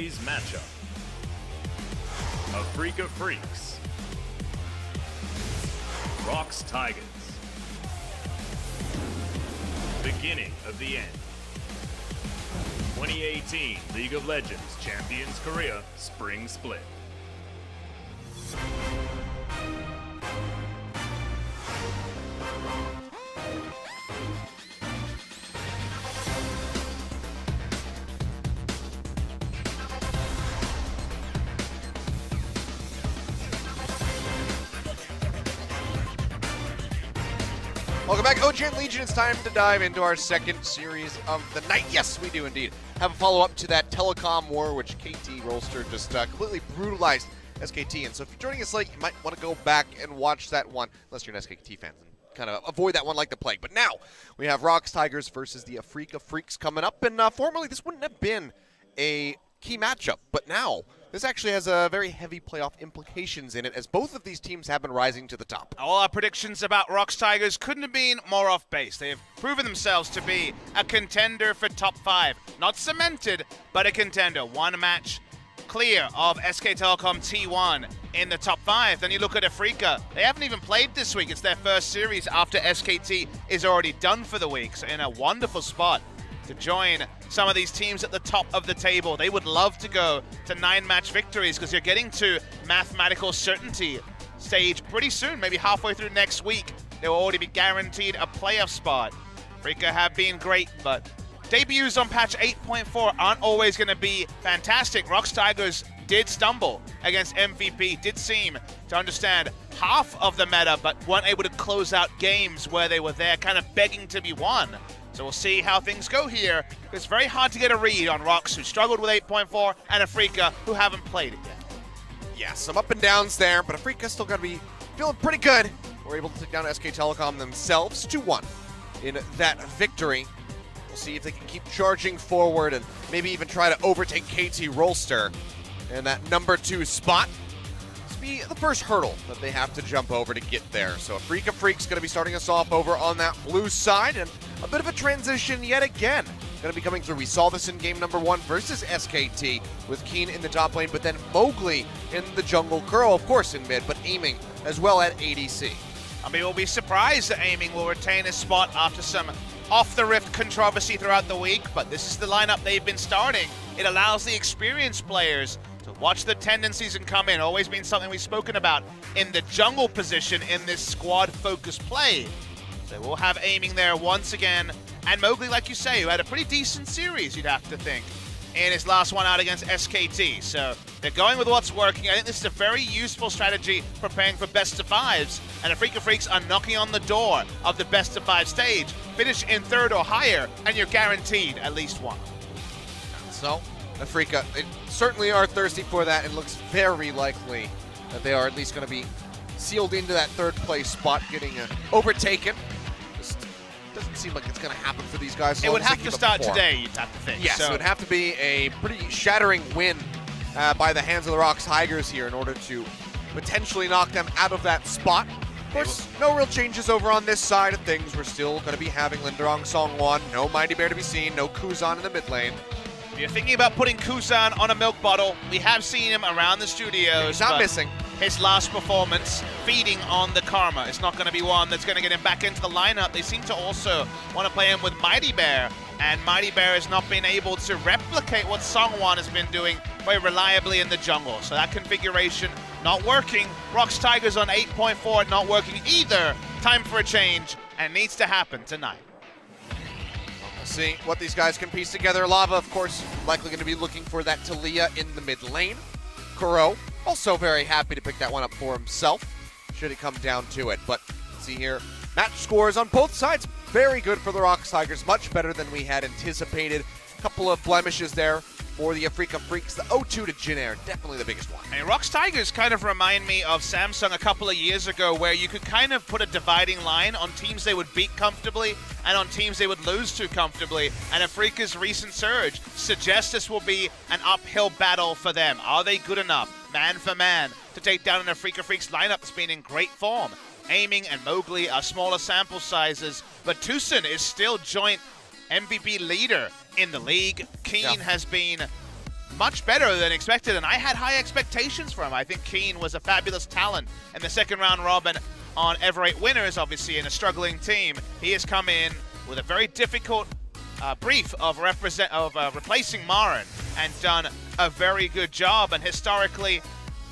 Today's matchup. Afreeca Freecs. ROX Tigers. Beginning of the end. 2018 League of Legends Champions Korea Spring Split. Welcome back, OG and Legion. It's time to dive into our second series of the night. Yes, we do indeed have a follow-up to that telecom war, which KT Rolster just completely brutalized SKT. And so if you're joining us late, you might want to go back and watch that one, unless you're an SKT fan, and kind of avoid that one like the plague. But now we have ROX Tigers versus the Afreeca Freecs coming up. And formerly, this wouldn't have been a key matchup, but now this actually has a very heavy playoff implications in it, as both of these teams have been rising to the top. All our predictions about ROX Tigers couldn't have been more off base. They have proven themselves to be a contender for top 5. Not cemented, but a contender. One match clear of SK Telecom T1 in the top 5. Then you look at Afreeca. They haven't even played this week. It's their first series after SKT is already done for the week. So in a wonderful spot to join some of these teams at the top of the table. They would love to go to 9-match victories because you're getting to mathematical certainty stage pretty soon, maybe halfway through next week. They will already be guaranteed a playoff spot. Afreeca have been great, but debuts on patch 8.4 aren't always going to be fantastic. ROX Tigers did stumble against MVP, did seem to understand half of the meta, but weren't able to close out games where they were there kind of begging to be won. So we'll see how things go here. It's very hard to get a read on ROX, who struggled with 8.4, and Afreeca, who haven't played it yet. Yeah, some up and downs there, but Afreeca's still got to be feeling pretty good. We're able to take down SK Telecom themselves 2-1 in that victory. We'll see if they can keep charging forward and maybe even try to overtake KT Rolster in that number 2 spot. This will be the first hurdle that they have to jump over to get there. So Afreeca Freecs going to be starting us off over on that blue side, and a bit of a transition yet again going to be coming through. We saw this in game number 1 versus SKT with Keen in the top lane, but then Mowgli in the jungle, Kuro of course in mid, but aiming as well at ADC. I mean, we'll be surprised that aiming will retain his spot after some off-the-rift controversy throughout the week, but this is the lineup they've been starting. It allows the experienced players to watch the tendencies and come in. Always been something we've spoken about in the jungle position in this squad-focused play. So we'll have aiming there once again. And Mowgli, like you say, who had a pretty decent series, you'd have to think, in his last one out against SKT. So they're going with what's working. I think this is a very useful strategy preparing for best of 5s. And Afreeca Freecs are knocking on the door of the best of 5 stage. Finish in 3rd or higher, and you're guaranteed at least one. So Afreeca, they certainly are thirsty for that, and looks very likely that they are at least going to be sealed into that 3rd place spot, getting overtaken. Just doesn't seem like it's going to happen for these guys. It would have to start today, you'd have to think. Yes, so it would have to be a pretty shattering win by the hands of the ROX Tigers here in order to potentially knock them out of that spot. Of course, no real changes over on this side of things. We're still going to be having Linderong Songwon, no Mighty Bear to be seen, no Kuzan in the mid lane. If you're thinking about putting Kuzan on a milk bottle, we have seen him around the studios. He's not missing. His last performance, feeding on the karma. It's not going to be one that's going to get him back into the lineup. They seem to also want to play him with Mighty Bear, and Mighty Bear has not been able to replicate what Songwon has been doing very reliably in the jungle. So that configuration not working. ROX Tigers on 8.4 not working either. Time for a change, and it needs to happen tonight. We'll see what these guys can piece together. Lava, of course, likely going to be looking for that Talia in the mid lane. Kuro, also very happy to pick that one up for himself, should it come down to it. But let's see here, match scores on both sides, very good for the ROX Tigers, much better than we had anticipated. A couple of blemishes there for the Afreeca Freecs. The 0-2 to Jin Air, definitely the biggest one. And ROX Tigers kind of remind me of Samsung a couple of years ago, where you could kind of put a dividing line on teams they would beat comfortably and on teams they would lose to comfortably. And Afreeca's recent surge suggests this will be an uphill battle for them. Are they good enough, man for man, to take down an Afreeca Freecs lineup that's been in great form? Aiming and Mowgli are smaller sample sizes, but Tucson is still joint MVP leader in the league. Keen has been much better than expected, and I had high expectations for him. I think Keen was a fabulous talent in the second round robin on Everate Winners, obviously in a struggling team. He has come in with a very difficult brief of replacing Marin and done a very good job. And historically,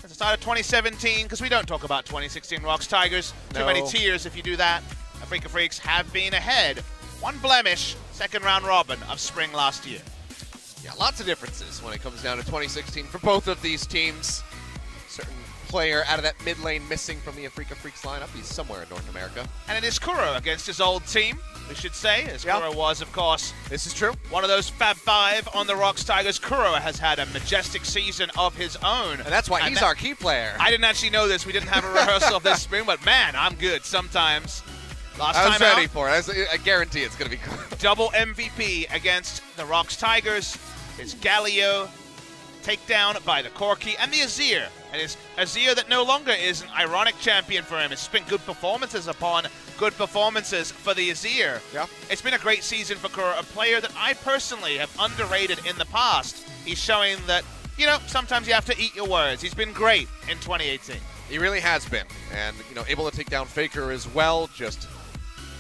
at the start of 2017, because we don't talk about 2016 ROX Tigers, too many tears if you do that, Afreeca Freecs have been ahead. One blemish, second round robin of spring last year. Yeah, lots of differences when it comes down to 2016 for both of these teams. Certain player out of that mid lane missing from the Afreeca Freecs lineup. He's somewhere in North America. And it is Kuro against his old team, we should say, as Kuro was, of course, This is true. one of those Fab Five on the ROX Tigers. Kuro has had a majestic season of his own. And that's why he's our key player. I didn't actually know this. We didn't have a rehearsal of this spring, but man, I'm good sometimes. Last I was time ready out, for it. I guarantee it's going to be good. double MVP against the ROX Tigers. His Galio takedown by the Corki and the Azir. And his Azir that no longer is an ironic champion for him. It's been good performances upon good performances for the Azir. Yeah. It's been a great season for Kuro, a player that I personally have underrated in the past. He's showing that, you know, sometimes you have to eat your words. He's been great in 2018. He really has been. And, you know, able to take down Faker as well just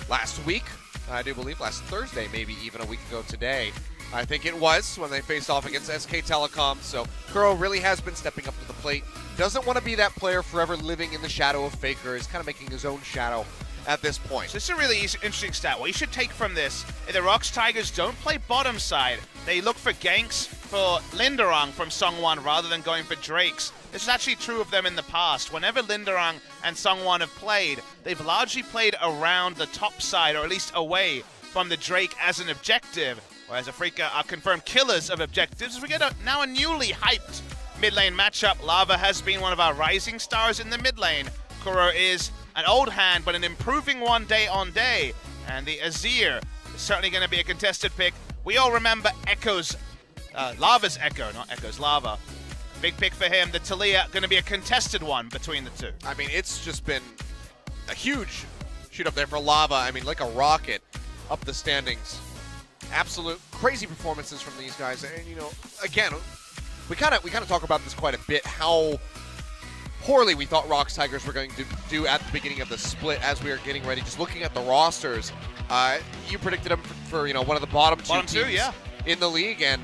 last week. I do believe last Thursday, maybe even a week ago today. I think it was when they faced off against SK Telecom. So Kuro really has been stepping up to the plate. Doesn't want to be that player forever living in the shadow of Faker. He's kind of making his own shadow at this point. So this is a really interesting stat. What you should take from this, if the ROX Tigers don't play bottom side, they look for ganks for Linderang from Sungwon rather than going for Drakes. This is actually true of them in the past. Whenever Linderang and Sungwon have played, they've largely played around the top side, or at least away from the Drake as an objective. Whereas Afreeca are confirmed killers of objectives. We get now a newly hyped mid lane matchup. Lava has been one of our rising stars in the mid lane. Kuro is an old hand, but an improving one day on day. And the Azir is certainly going to be a contested pick. We all remember Echo's, Lava's Echo, not Echo's Lava. Big pick for him. The Talia going to be a contested one between the two. I mean, it's just been a huge shoot up there for Lava. I mean, like a rocket up the standings. Absolute crazy performances from these guys. And, you know, again, we kind of talk about this quite a bit, how poorly we thought ROX Tigers were going to do at the beginning of the split as we were getting ready. Just looking at the rosters, you predicted them for you know, one of the bottom two teams in the league, and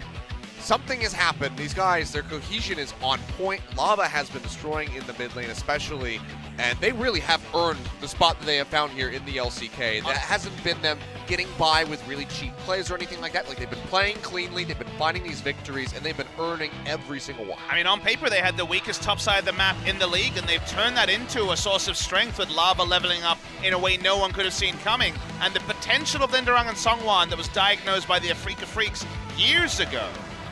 something has happened. These guys, their cohesion is on point. Lava has been destroying in the mid lane especially, and they really have earned the spot that they have found here in the LCK. That hasn't been them getting by with really cheap plays or anything like that. Like, they've been playing cleanly, they've been finding these victories, and they've been earning every single one. I mean, on paper, they had the weakest top side of the map in the league, and they've turned that into a source of strength with Lava leveling up in a way no one could have seen coming. And the potential of Linderang and Sungwon that was diagnosed by the Afreeca Freecs years ago,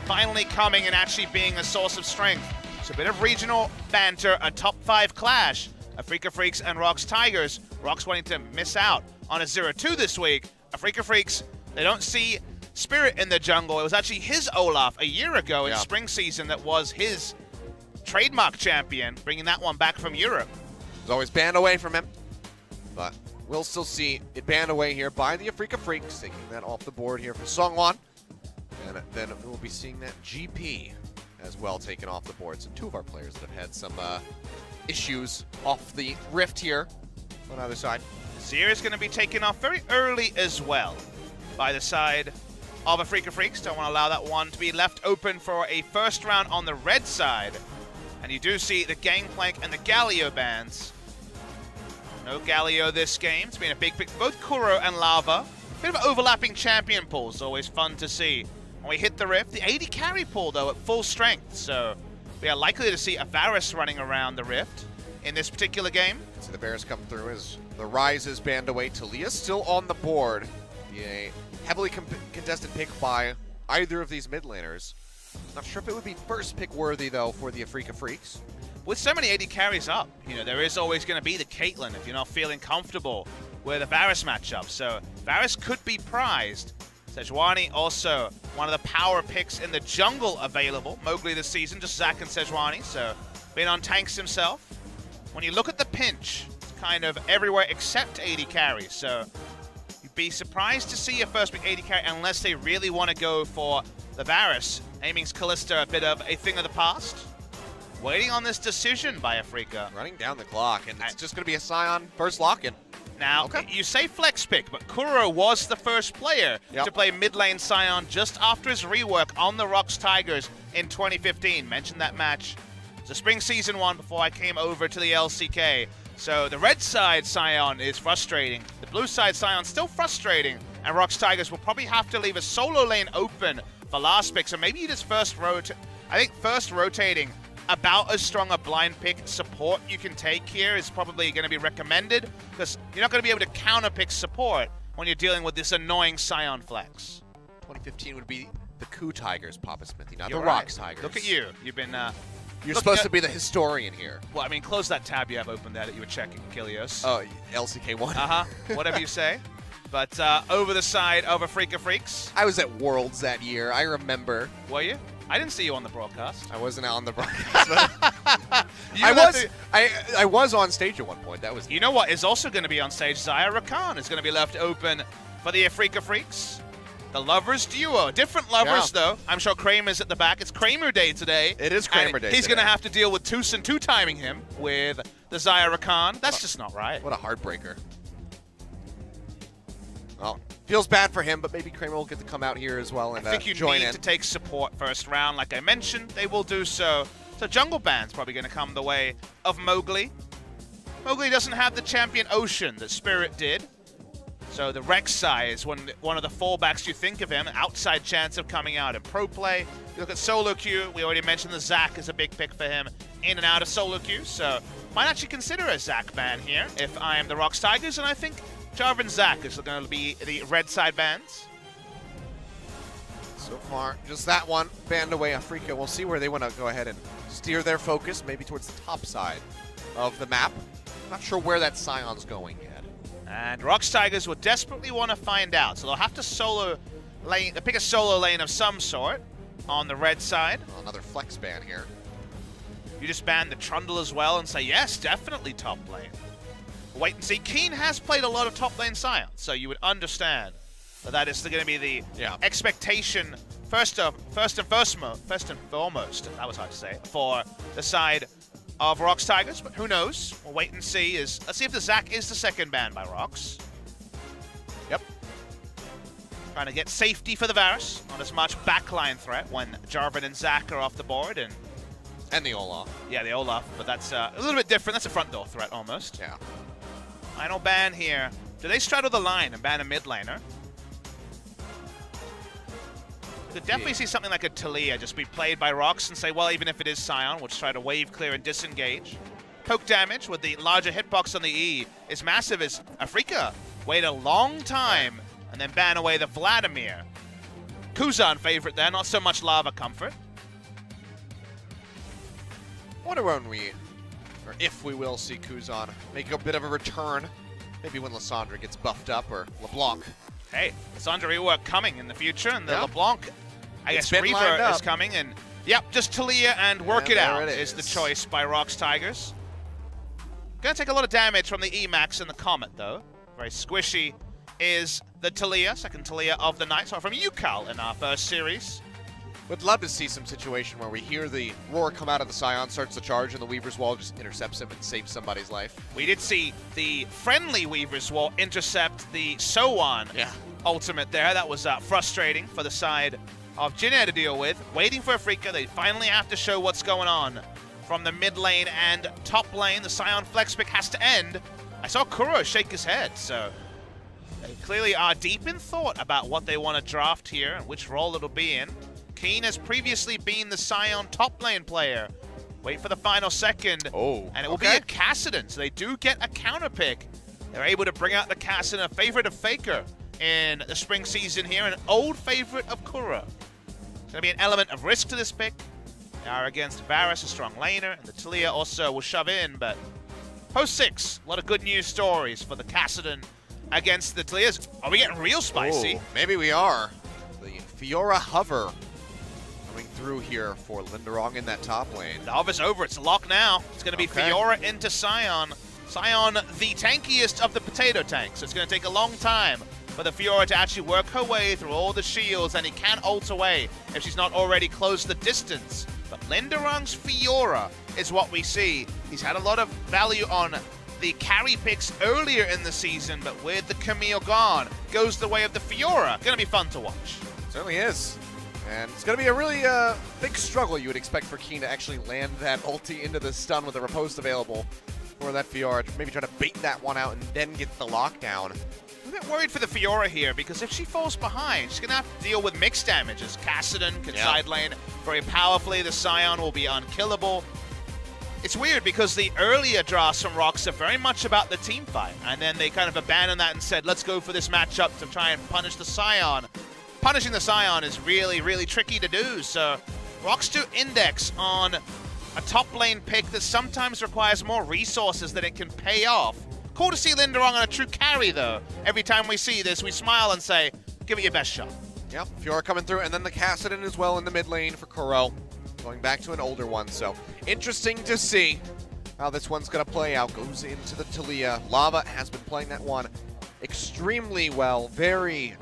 finally coming and actually being a source of strength. So a bit of regional banter, a top 5 clash. Afreeca Freecs and ROX Tigers. ROX wanting to miss out on a 0-2 this week. Afreeca Freecs, they don't see Spirit in the jungle. It was actually his Olaf a year ago in spring season that was his trademark champion, bringing that one back from Europe. It was always banned away from him, but we'll still see it banned away here by the Afreeca Freecs, taking that off the board here for Sungwon. And then we'll be seeing that GP as well taken off the board. So two of our players that have had some issues off the rift here on either side. Azir is going to be taken off very early as well by the side of Afreeca Freecs. Don't want to allow that one to be left open for a first round on the red side. And you do see the Gangplank and the Galio bans. No Galio this game. It's been a big pick for both Kuro and Lava. Bit of an overlapping champion pools, always fun to see. When we hit the rift, the 80 carry pool though at full strength, so we are likely to see a Varus running around the rift in this particular game. So the Bears come through as the Rise is banned away. Talia's still on the board. A heavily contested pick by either of these mid laners. Not sure if it would be first pick worthy though for the Afreeca Freecs. With so many 80 carries up, you know, there is always going to be the Caitlyn if you're not feeling comfortable with a Varus matchup. So Varus could be prized. Sejuani also one of the power picks in the jungle available. Mowgli this season, just Zac and Sejuani, so been on tanks himself. When you look at the pinch, it's kind of everywhere except 80 carries, so you You'd be surprised to see a first pick AD carry unless they really want to go for the Varus. Aiming's Kalista a bit of a thing of the past. Waiting on this decision by Afreeca. Running down the clock, and it's just going to be a Scion first lock-in. Now, you say flex pick, but Kuro was the first player to play mid lane Scion just after his rework on the ROX Tigers in 2015. Mentioned that match. It's a spring season 1 before I came over to the LCK. So the red side Scion is frustrating. The blue side Scion still frustrating. And ROX Tigers will probably have to leave a solo lane open for last pick. So maybe you just first rotating about as strong a blind pick support you can take here is probably going to be recommended, because you're not going to be able to counter pick support when you're dealing with this annoying Scion flex. 2015 would be the Coup Tigers, Papa Smithy, not You're the right. ROX Tigers. Look at you. You've been... You're supposed to be the historian here. Well, I mean, close that tab you have open there that you were checking, Kilios. Oh, LCK1. Whatever you say. But over the side of Afreeca Freecs. I was at Worlds that year. I remember. Were you? I didn't see you on the broadcast. I wasn't on the broadcast. But I was on stage at one point. That was. You know what is also going to be on stage? Zaya Rakan is going to be left open for the Afreeca Freecs. The lovers duo. Different lovers, though. I'm sure Kramer's at the back. It's Kramer Day today. It is Kramer Day. He's going to have to deal with Tucson 2-timing him with the Zaya Rakan. That's just not right. What a heartbreaker. Well, feels bad for him, but maybe Kramer will get to come out here as well and I think you join need in. to take support first round. Like I mentioned, they will do so. So jungle ban's probably going to come the way of Mowgli. Mowgli doesn't have the champion Ocean that Spirit did. So the Rek'Sai is one of the fallbacks you think of him. Outside chance of coming out in pro play. You look at solo queue. We already mentioned the Zac is a big pick for him in and out of solo queue. So might actually consider a Zac ban here if I am the ROX Tigers. And I think Jarvan Zac is going to be the red side bans. So far, just that one banned away. Afreeca. We'll see where they want to go ahead and steer their focus, maybe towards the top side of the map. Not sure where that Scion's going yet. And ROX Tigers will desperately want to find out, so they'll have to pick a solo lane of some sort on the red side. Another flex ban here. You just ban the Trundle as well and say, yes, definitely top lane. Wait and see. Keen has played a lot of top lane Scion, so you would understand that is going to be the expectation first and foremost, that was hard to say, for the side of ROX Tigers, but who knows? We'll wait and see. Let's see if the Zac is the second ban by ROX. Yep. Trying to get safety for the Varus, not as much backline threat when Jarvan and Zac are off the board, and the Olaf. Yeah, the Olaf, but that's a little bit different. That's a front door threat almost. Yeah. Final ban here. Do they straddle the line and ban a mid laner? You could definitely see something like a Talia just be played by ROX and say, well, even if it is Scion, we'll just try to wave clear and disengage. Poke damage with the larger hitbox on the E is massive as Afreeca wait a long time and then ban away the Vladimir. Kuzan favorite there, not so much Lava Comfort. I wonder when if we will see Kuzan make a bit of a return. Maybe when Lissandra gets buffed up or LeBlanc. Hey, Lissandra rework coming in the future, and the LeBlanc, I guess Reaver is coming, and yep, just Talia and work it out is the choice by ROX Tigers. Gonna take a lot of damage from the Emax and the Comet, though. Very squishy is the Talia, second Talia of the night, so from Yukal in our first series. Would love to see some situation where we hear the roar come out of the Scion, starts the charge, and the Weaver's Wall just intercepts him and saves somebody's life. We did see the friendly Weaver's Wall intercept the Sowan ultimate there. That was frustrating for the side of Jin'e to deal with. Waiting for Afreeca, they finally have to show what's going on. From the mid lane and top lane, the Scion flex pick has to end. I saw Kuro shake his head, so they clearly are deep in thought about what they want to draft here and which role it'll be in. Keen has previously been the Scion top lane player. Wait for the final second, and it will be a Kassadin, so they do get a counter pick. They're able to bring out the Kassadin, a favorite of Faker in the spring season here, an old favorite of Kuro. There's going to be an element of risk to this pick. They are against Varus, a strong laner, and the Talia also will shove in, but post 6, a lot of good news stories for the Kassadin against the Talias. Are we getting real spicy? Ooh, maybe we are. The Fiora Hover coming through here for Linderong in that top lane. The hover's over. It's locked now. It's going to be Fiora into Scion. Scion, the tankiest of the potato tanks. So it's going to take a long time for the Fiora to actually work her way through all the shields, and he can ult away if she's not already closed the distance. But Linderung's Fiora is what we see. He's had a lot of value on the carry picks earlier in the season, but with the Camille gone, goes the way of the Fiora. Gonna be fun to watch. Certainly is. And it's going to be a really big struggle, you would expect, for Keen to actually land that ulti into the stun with a riposte available for that Fiora. Maybe try to bait that one out and then get the lockdown. I'm a bit worried for the Fiora here, because if she falls behind, she's going to have to deal with mixed damages. Kassadin can side lane very powerfully. The Scion will be unkillable. It's weird because the earlier drafts from ROX are very much about the team fight, and then they kind of abandoned that and said, let's go for this matchup to try and punish the Scion. Punishing the Scion is really, really tricky to do, so ROX to index on a top lane pick that sometimes requires more resources than it can pay off. Cool to see Linderung on a true carry, though. Every time we see this, we smile and say, give it your best shot. Yep, Fiora coming through, and then the Kassadin as well in the mid lane for Kuro. Going back to an older one, so interesting to see how this one's going to play out. Goes into the Talia. Lava has been playing that one extremely well. Very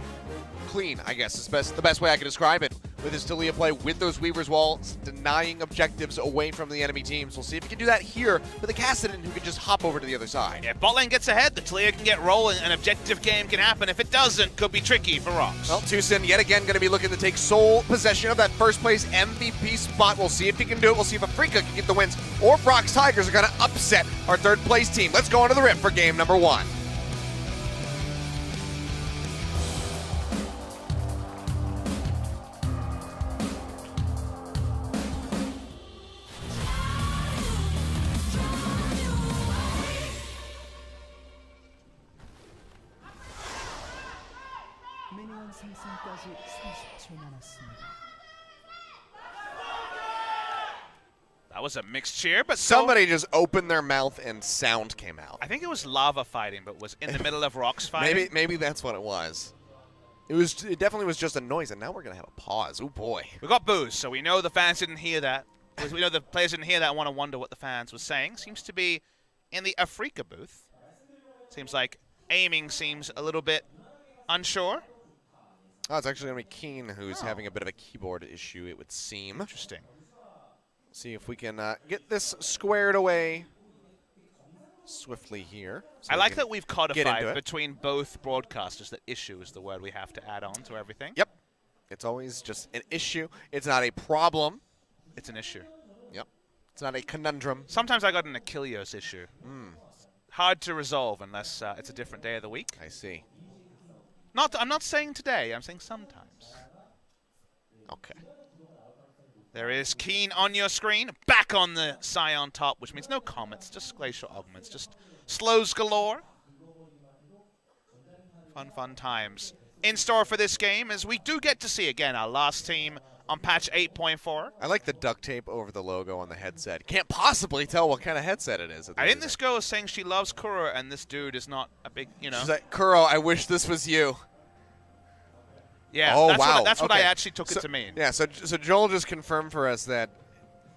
clean, I guess, is the best way I can describe it, with his Talia play, with those Weaver's Walls, denying objectives away from the enemy teams. We'll see if he can do that here with a Kassadin who can just hop over to the other side. If bot lane gets ahead, the Talia can get rolling, an objective game can happen. If it doesn't, could be tricky for ROX. Well, Tucson yet again going to be looking to take sole possession of that first place MVP spot. We'll see if he can do it. We'll see if Afreeca can get the wins, or if ROX Tigers are going to upset our third place team. Let's go onto the rip for game number 1. 생성까지 30초 남았습니다. That was a mixed cheer, but somebody just opened their mouth and sound came out. I think it was Lava fighting, but was in the middle of ROX fighting. Maybe that's what it was. It definitely was just a noise, and now we're gonna have a pause. Oh boy. We got booze, so we know the fans didn't hear that. We know the players didn't hear that and want to wonder what the fans were saying. Seems to be in the Afreeca booth. Seems like aiming seems a little bit unsure. Oh, it's actually going to be Keen who's having a bit of a keyboard issue, it would seem. Interesting. See if we can get this squared away swiftly here. So I like that we've codified it. between both broadcasters that issue is the word we have to add on to everything. Yep. It's always just an issue. It's not a problem. It's an issue. Yep. It's not a conundrum. Sometimes I got an Achilles issue. Hard to resolve unless it's a different day of the week. I see. I'm not saying today, I'm saying sometimes. Okay. There is Keen on your screen, back on the Scion top, which means no comments, just glacial augments, just slows galore. Fun times. In store for this game, as we do get to see, again, our last team on patch 8.4. I like the duct tape over the logo on the headset. Can't possibly tell what kind of headset it is. I think this girl is saying she loves Kuro, and this dude is not a big, you know. She's like, Kuro, I wish this was you. Yeah, oh, that's what I actually took it to mean. Yeah, so Joel just confirmed for us that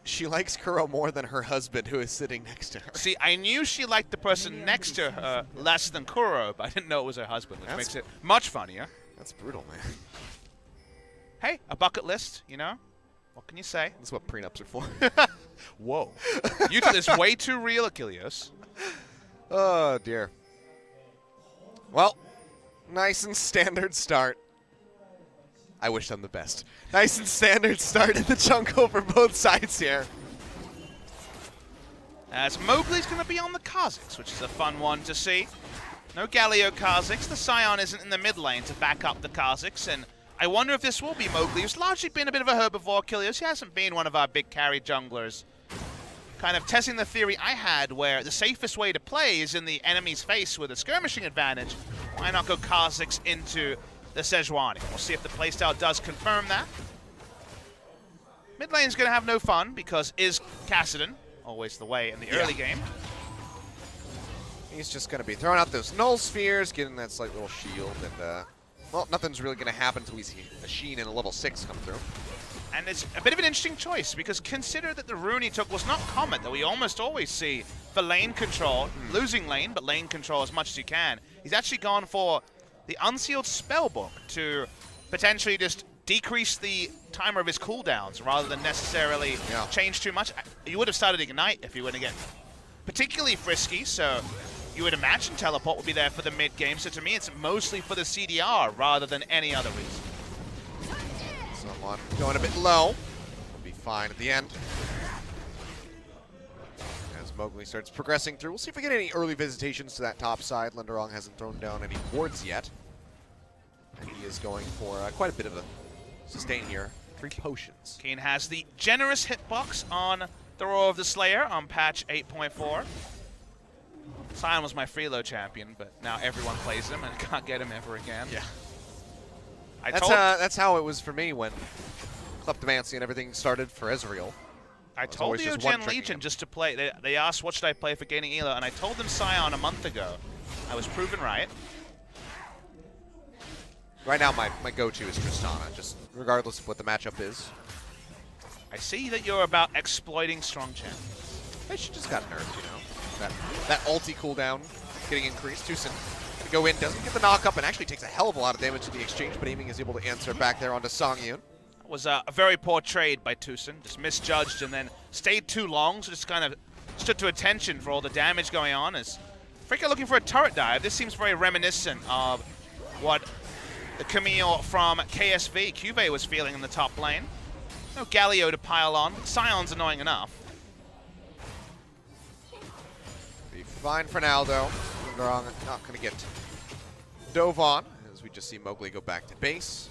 she likes Kuro more than her husband, who is sitting next to her. See, I knew she liked the person next to her less than Kuro, but I didn't know it was her husband, which makes it much funnier. That's brutal, man. Hey, a bucket list, you know? What can you say? That's what prenups are for. Whoa. You took this way too real, Achilles. Oh, dear. Well, nice and standard start. I wish them the best. Nice and standard start in the jungle for both sides here. As Mowgli's going to be on the Kha'Zix, which is a fun one to see. No Galio Kha'Zix. The Scion isn't in the mid lane to back up the Kha'Zix, and I wonder if this will be Mowgli, who's largely been a bit of a herbivore Achilles. He hasn't been one of our big carry junglers. Kind of testing the theory I had where the safest way to play is in the enemy's face with a skirmishing advantage. Why not go Kha'Zix into the Sejuani? We'll see if the playstyle does confirm that. Mid lane's going to have no fun because is Kassadin, always the way in the early game. He's just going to be throwing out those null spheres, getting that slight little shield, and well, nothing's really going to happen until we see a Sheen in a level 6 come through. And it's a bit of an interesting choice, because consider that the rune he took was not common, that we almost always see for lane control, losing lane, but lane control as much as you can. He's actually gone for the Unsealed Spellbook to potentially just decrease the timer of his cooldowns rather than necessarily change too much. You would have started Ignite if you were to get particularly frisky, so you would imagine Teleport would be there for the mid game. So to me, it's mostly for the CDR rather than any other reason. Someone going a bit low. Will be fine at the end. As Mowgli starts progressing through, we'll see if we get any early visitations to that top side. Lenderong hasn't thrown down any wards yet. And he is going for quite a bit of a sustain here. 3 potions. Keen has the generous hitbox on the Roar of the Slayer on patch 8.4. Sion was my freelo champion, but now everyone plays him and can't get him ever again. Yeah. That's how it was for me when Kleptomancy and everything started for Ezreal. I told the OGen Legion just to play. They asked what should I play for gaining Elo, and I told them Sion a month ago. I was proven right. Right now, my go-to is Tristana, just regardless of what the matchup is. I see that you're about exploiting strong champions. She just got nerfed, you know. That ulti cooldown getting increased. Tucson gonna go in, doesn't get the knock-up, and actually takes a hell of a lot of damage to the exchange, but Aiming is able to answer back there onto Songyun. Was a very poor trade by Tucson. Just misjudged and then stayed too long, so just kind of stood to attention for all the damage going on. As Afreeca looking for a turret dive. This seems very reminiscent of what the Camille from KSV, Cuvée, was feeling in the top lane. No Galio to pile on. Sion's annoying enough. Be fine for now, though. Lenderong not going to get dove on, as we just see Mowgli go back to base.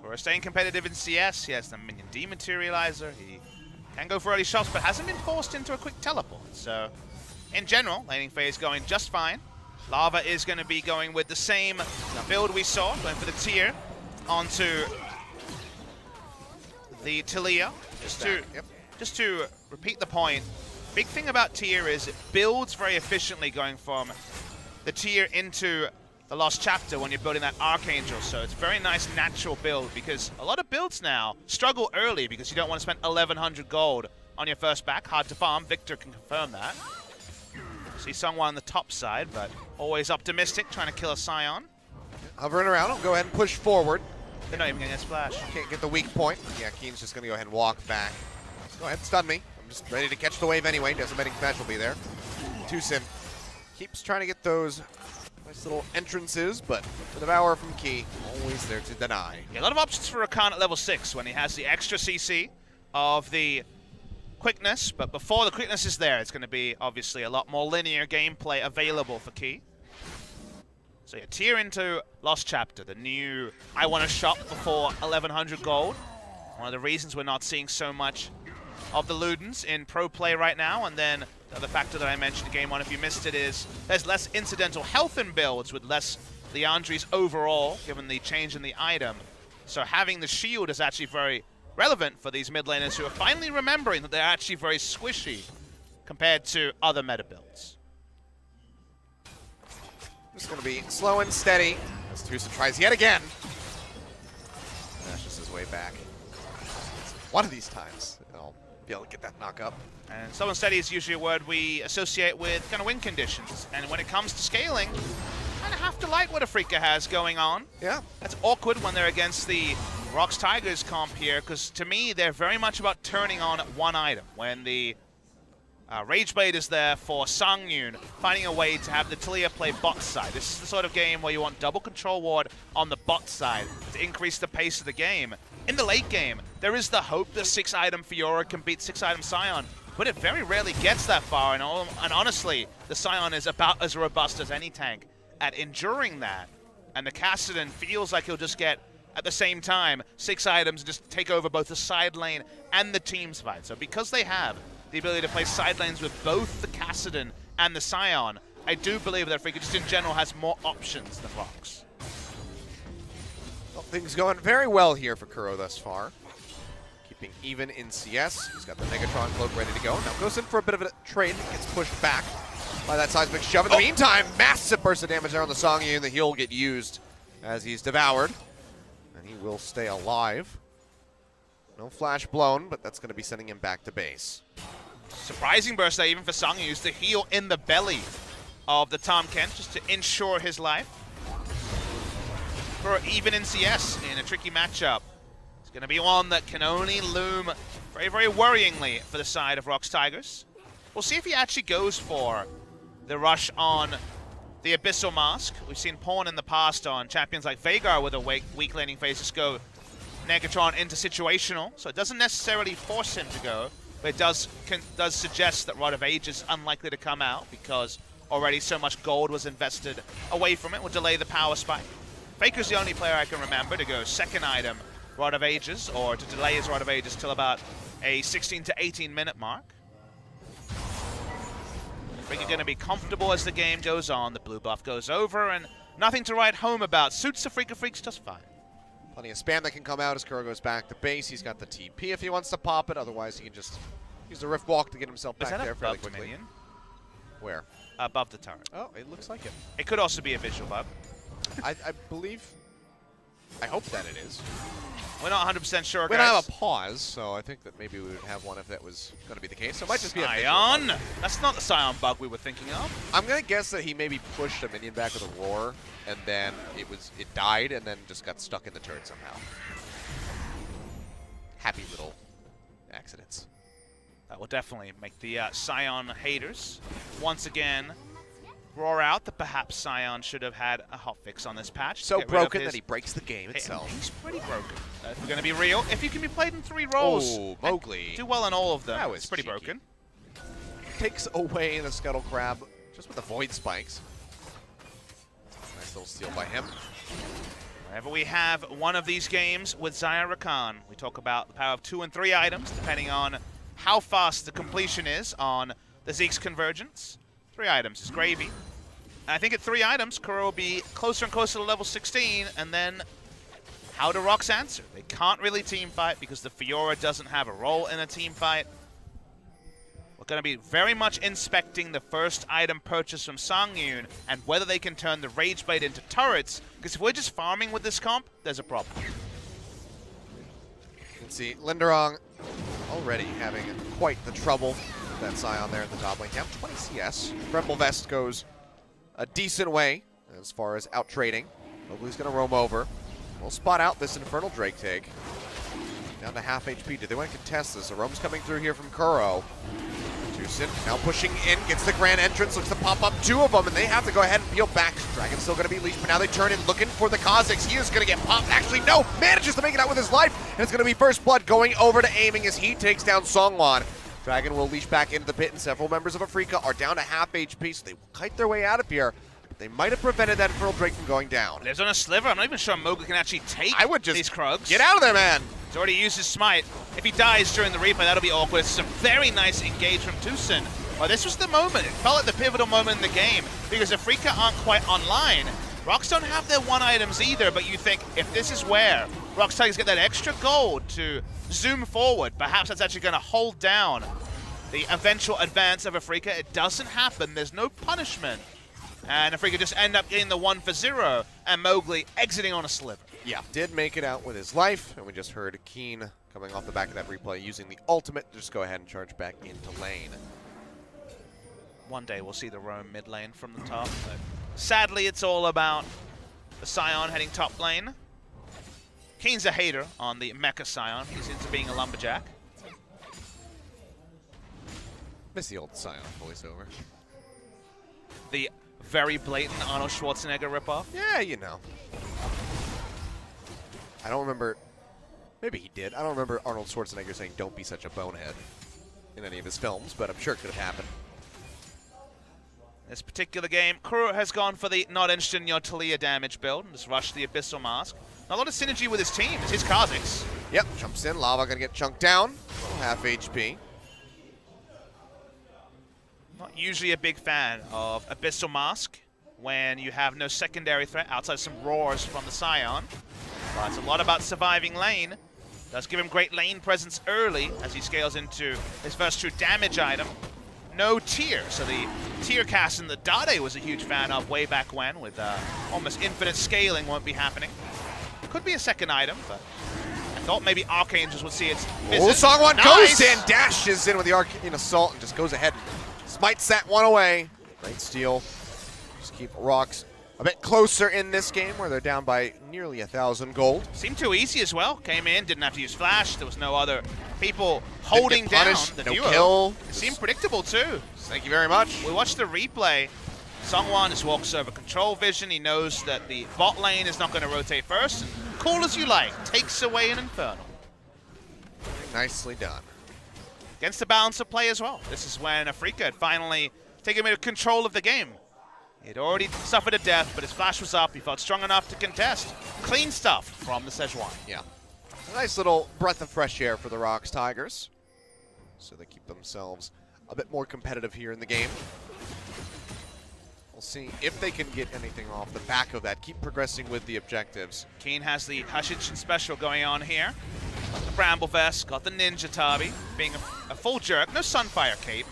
We're staying competitive in CS. He has the minion dematerializer. He can go for early shots, but hasn't been forced into a quick teleport. So, in general, laning phase going just fine. Lava is going to be going with the same build we saw, going for the tier onto the Talia. Just to repeat the point, big thing about tier is it builds very efficiently going from the tier into the Lost Chapter when you're building that Archangel. So it's a very nice natural build, because a lot of builds now struggle early because you don't want to spend 1,100 gold on your first back. Hard to farm. Victor can confirm that. See someone on the top side, but always optimistic, trying to kill a Sion. Hovering around, I'll go ahead and push forward. They're not even getting a splash. Can't get the weak point. Yeah, Keen's just going to go ahead and walk back. Go ahead, stun me. I'm just ready to catch the wave anyway. Decimating Smash will be there. Tucson keeps trying to get those nice little entrances, but the Devour from Key, always there to deny. Yeah, a lot of options for Rakan at level 6 when he has the extra CC of the quickness, but before the quickness is there, it's going to be obviously a lot more linear gameplay available for Key. So yeah, tier into Lost Chapter, the new I want to shop before 1,100 gold. One of the reasons we're not seeing so much of the Ludens in pro play right now. And then the other factor that I mentioned in Game 1, if you missed it, is there's less incidental health in builds with less Leandries overall, given the change in the item. So having the shield is actually very relevant for these mid laners who are finally remembering that they're actually very squishy compared to other meta builds. Just going to be slow and steady as Tucson tries yet again. Dashes his way back. One of these times, I'll be able to get that knock up. And slow and steady is usually a word we associate with kind of win conditions. And when it comes to scaling, kind of have to like what Afreeca has going on. Yeah. That's awkward when they're against the ROX Tigers comp here, because to me, they're very much about turning on one item. When the Rageblade is there for Songyun, finding a way to have the Talia play bot side. This is the sort of game where you want double control ward on the bot side to increase the pace of the game. In the late game, there is the hope that 6-item Fiora can beat 6-item Sion, but it very rarely gets that far, and honestly, the Sion is about as robust as any tank at enduring that, and the Kassadin feels like he'll just get, at the same time, 6 items and just take over both the side lane and the team's fight. So because they have the ability to play side lanes with both the Kassadin and the Sion, I do believe that Afreeca just in general has more options than ROX. Well, things going very well here for Kuro thus far. Keeping even in CS. He's got the Megatron cloak ready to go. Now goes in for a bit of a trade. Gets pushed back by that seismic shove. In the meantime, massive burst of damage there on the Songyun. The heal will get used as he's devoured. And he will stay alive. No flash blown, but that's going to be sending him back to base. Surprising burst there even for Songyun. Used the heal in the belly of the Tom Kent just to ensure his life. For even in CS, in a tricky matchup, it's going to be one that can only loom very, very worryingly for the side of ROX Tigers. We'll see if he actually goes for the rush on the Abyssal Mask. We've seen Pawn in the past on champions like Veigar with a weak laning phase just go Negatron into situational, so it doesn't necessarily force him to go, but it does suggest that Rod of Age is unlikely to come out because already so much gold was invested away from it. Will delay the power spike. Faker's the only player I can remember to go second item Rod of Ages, or to delay his Rod of Ages till about a 16 to 18 minute mark. Afreeca going to be comfortable as the game goes on. The blue buff goes over, and nothing to write home about. Suits Afreeca Freecs just fine. Plenty of spam that can come out as Kuro goes back to base. He's got the TP if he wants to pop it. Otherwise, he can just use the Rift Walk to get himself back there fairly quickly. Minion? Where? Above the turret. Oh, it looks like it. It could also be a visual bug. I believe... I hope that it is. We're not 100% sure, guys. We don't have a pause, so I think that maybe we would have one if that was going to be the case. So it might just be a visual bug. Scion! That's not the Scion bug we were thinking of. I'm going to guess that he maybe pushed a minion back with a roar, and then it died, and then just got stuck in the turret somehow. Happy little accidents. That will definitely make the Scion haters once again roar out that perhaps Scion should have had a hotfix on this patch. So broken that he breaks the game itself. He's pretty broken. If we're going to be real, if you can be played in 3 roles, oh, Mowgli. do well in all of them. That was it's pretty cheeky. broken. Takes away the Scuttle Crab just with the Void Spikes. Nice little steal by him. Whenever we have one of these games with Zaya Rakan, we talk about the power of 2 and 3 items, depending on how fast the completion is on the Zeke's Convergence. 3 items is gravy. And I think at 3 items, Kuro will be closer and closer to level 16, and then how do ROX answer? They can't really team fight because the Fiora doesn't have a role in a team fight. We're going to be very much inspecting the first item purchase from Sangyun and whether they can turn the Rage Blade into turrets, because if we're just farming with this comp, there's a problem. You can see Linderong already having quite the trouble with that Scion there in the top lane. Down 20 CS. Rebel Vest goes a decent way as far as out trading. Mowgli's going to roam over. We'll spot out this Infernal Drake take. Down to half HP. Do they want to contest this? The roam's coming through here from Kuro. Tucson now pushing in, gets the grand entrance, looks to pop up 2 of them, and they have to go ahead and peel back. Dragon's still going to be leashed, but now they turn in looking for the Kha'Zix. He is going to get popped. Actually, no! Manages to make it out with his life, and it's going to be First Blood going over to aiming as he takes down Songwon. Dragon will leash back into the pit, and several members of Afreeca are down to half HP, so they will kite their way out of here. But they might have prevented that Infernal Drake from going down. Lives on a sliver. I'm not even sure Mowgli can actually take these Krugs. Get out of there, man! He's already used his smite. If he dies during the replay, that'll be awkward. It's a very nice engage from Tucson. Well, this was the moment. It felt like the pivotal moment in the game because Afreeca aren't quite online. ROX don't have their 1 items either, but you think if this is where ROX Tigers get that extra gold to zoom forward, perhaps that's actually going to hold down the eventual advance of Afreeca. It doesn't happen. There's no punishment. And Afreeca just end up getting the 1 for 0, and Mowgli exiting on a sliver. Yeah, did make it out with his life, and we just heard Keen coming off the back of that replay using the ultimate to just go ahead and charge back into lane. One day we'll see the roam mid lane from the top, but sadly it's all about the Scion heading top lane. Keen's a hater on the Mecha Scion. He's into being a lumberjack. Miss the old Scion voiceover. The very blatant Arnold Schwarzenegger ripoff. Yeah, you know. I don't remember. Maybe he did. I don't remember Arnold Schwarzenegger saying "Don't be such a bonehead" in any of his films, but I'm sure it could have happened. This particular game, Kuro has gone for the not interested in your Talia damage build and just rushed the Abyssal Mask. Not a lot of synergy with his team. It's his Kha'Zix. Yep, jumps in. Lava gonna get chunked down. Half HP. Not usually a big fan of Abyssal Mask when you have no secondary threat outside some roars from the Scion. But it's a lot about surviving lane. Does give him great lane presence early as he scales into his first true damage item. No tier, so the tier cast in the Dade was a huge fan of way back when, with almost infinite scaling won't be happening. Could be a second item, but I thought maybe Archangels would see its business. Oh, Songwon Nice! goes in, dashes in with the Arcane Assault, and just goes ahead and smites that one away. Great steal keep ROX a bit closer in this game where they're down by nearly 1,000 gold. Seemed too easy as well. Came in, didn't have to use flash. There was no other people holding down punished, the no duo. kill. It seemed predictable too. Thank you very much. We watched the replay. Sungwon just walks over control vision. He knows that the bot lane is not going to rotate first. Cool as you like. Takes away an Infernal. Nicely done. Against the balance of play as well. This is when Afreeca had finally taken control of the game. He'd already suffered a death, but his flash was up. He felt strong enough to contest. Clean stuff from the Sejuani. Yeah. A nice little breath of fresh air for the ROX Tigers. So they keep themselves a bit more competitive here in the game. We'll see if they can get anything off the back of that. Keep progressing with the objectives. Keen has the Hushage special going on here. Got the Bramble Vest, got the Ninja Tabi, being a full jerk. No Sunfire cape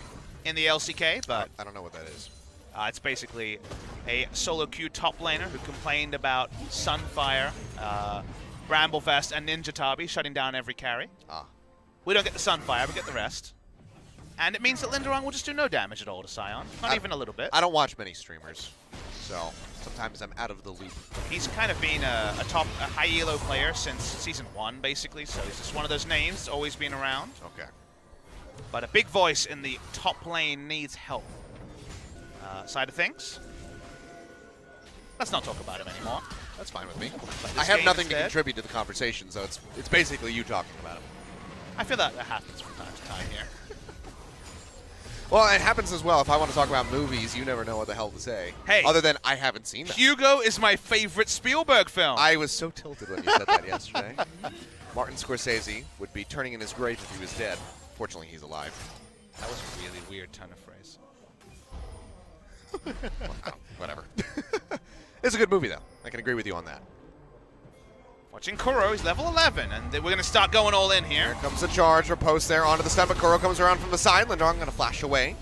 in the LCK, but I don't know what that is. it's basically a solo queue top laner who complained about Sunfire, Bramble Vest, and Ninja Tabi shutting down every carry. We don't get the Sunfire, we get the rest. And it means that Linderong will just do no damage at all to Sion. Not even a little bit. I don't watch many streamers, so sometimes I'm out of the loop. He's kind of been a high elo player since Season 1, basically, so he's just one of those names, always been around. Okay. But a big voice in the top lane needs help side of things. Let's not talk about him anymore. That's fine with me. This I have game nothing to instead. contribute to the conversation, so it's basically you talking about him. I feel that happens from time to time here. Well, it happens as well. If I want to talk about movies, you never know what the hell to say. Hey. Other than I haven't seen them. Hugo is my favorite Spielberg film. I was so tilted when you said that yesterday. Martin Scorsese would be turning in his grave if he was dead. Fortunately, he's alive. That was a really weird turn of phrase. Well, whatever. It's a good movie, though. I can agree with you on that. Watching Kuro, he's level 11, and we're going to start going all in here. Here comes the charge, riposte there onto the stun, but Kuro comes around from the side. Linderong going to flash away.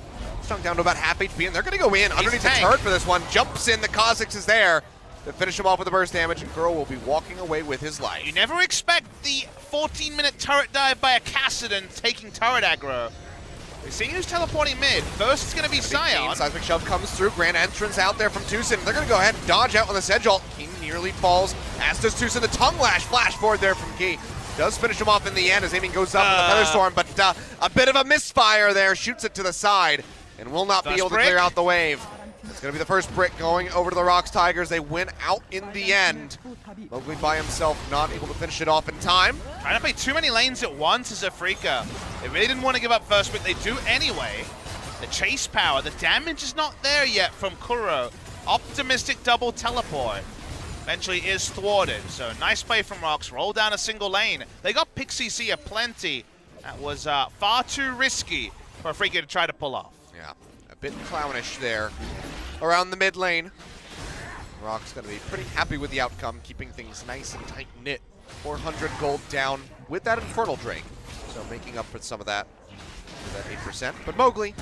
Stunk down to about half HP, and they're going to go in underneath the tank. turret for this one. Jumps in, the Kha'Zix is there to finish him off with the burst damage, and Kuro will be walking away with his life. You never expect the 14-minute turret dive by a Kassadin taking turret aggro. We're seeing who's teleporting mid. First, it's going to be Sion. Seismic Shove comes through. Grand entrance out there from Tucson. They're going to go ahead and dodge out on the Sedge. King nearly falls, as does Tucson. The tongue lash flash forward there from Key. Does finish him off in the end as aiming goes up in the Featherstorm, but a bit of a misfire there. Shoots it to the side and will not be First able to brick. clear out the wave. It's going to be the first brick going over to the ROX Tigers. They win out in the end. Mowgli by himself, not able to finish it off in time. Trying to play too many lanes at once as Afreeca. They really didn't want to give up first, but they do anyway. The chase power, the damage is not there yet from Kuro. Optimistic double teleport eventually is thwarted. So nice play from ROX. Roll down a single lane. They got Pixie C aplenty. That was far too risky for Afreeca to try to pull off. Yeah, a bit clownish there around the mid lane. ROX going to be pretty happy with the outcome, keeping things nice and tight-knit. 400 gold down with that Infernal Drake. So making up for some of that with that 8%. But Mowgli,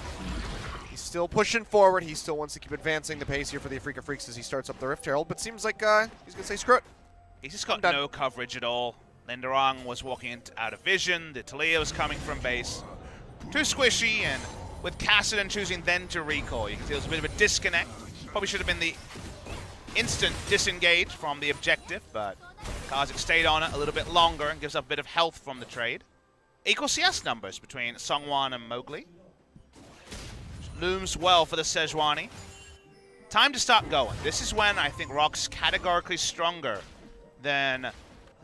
he's still pushing forward. He still wants to keep advancing the pace here for the Afreeca Freecs as he starts up the Rift Herald, but seems like he's going to say screw it. He's just got no coverage at all. Linderong was walking out of vision. The Talia was coming from base. Too squishy, and with Kassadin choosing then to recall, you can see there was a bit of a disconnect. Probably should have been the instant disengage from the objective, but Kha'Zix stayed on it a little bit longer and gives up a bit of health from the trade. Equal CS numbers between Sungwon and Mowgli. Looms well for the Sejuani. Time to start going. This is when I think ROX categorically stronger than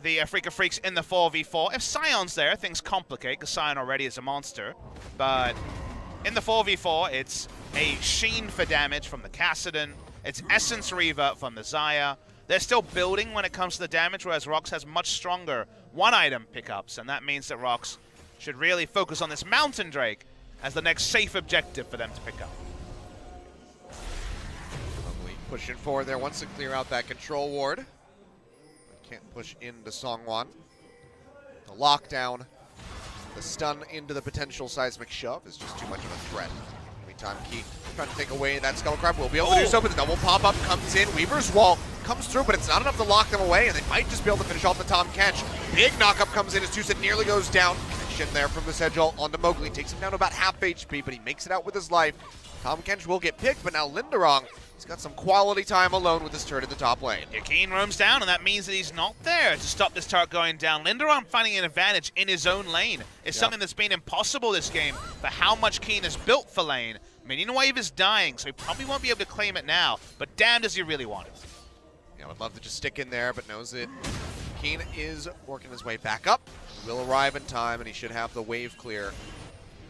the Afreeca Freecs in the 4v4. If Sion's there, things complicate, because Sion already is a monster. But in the 4v4, it's a Sheen for damage from the Kassadin. It's Essence Reaver from the Xayah. They're still building when it comes to the damage, whereas ROX has much stronger one-item pickups, and that means that ROX should really focus on this Mountain Drake as the next safe objective for them to pick up. Mowgli pushing forward there, wants to clear out that control ward. Can't push into Songwon. The lockdown, the stun into the potential Seismic Shove is just too much of a threat. Meantime, Key trying to take away that Skull Crab. Will be able to do so, but the double pop-up comes in. Weaver's Wall comes through, but it's not enough to lock them away, and they might just be able to finish off the Tom Kench. Big knock-up comes in as Tucson nearly goes down. Connection there from the Sedge onto Mowgli. Takes him down to about half HP, but he makes it out with his life. Tom Kench will get picked, but now Linderong He's got some quality time alone with his turret in the top lane. Keen roams down, and that means that he's not there to stop this turret going down. Linderon finding an advantage in his own lane is something that's been impossible this game for how much Keen is built for lane. Minion wave is dying, so he probably won't be able to claim it now, but damn does he really want it. Yeah, would love to just stick in there, but knows it. Keen is working his way back up. He will arrive in time, and he should have the wave clear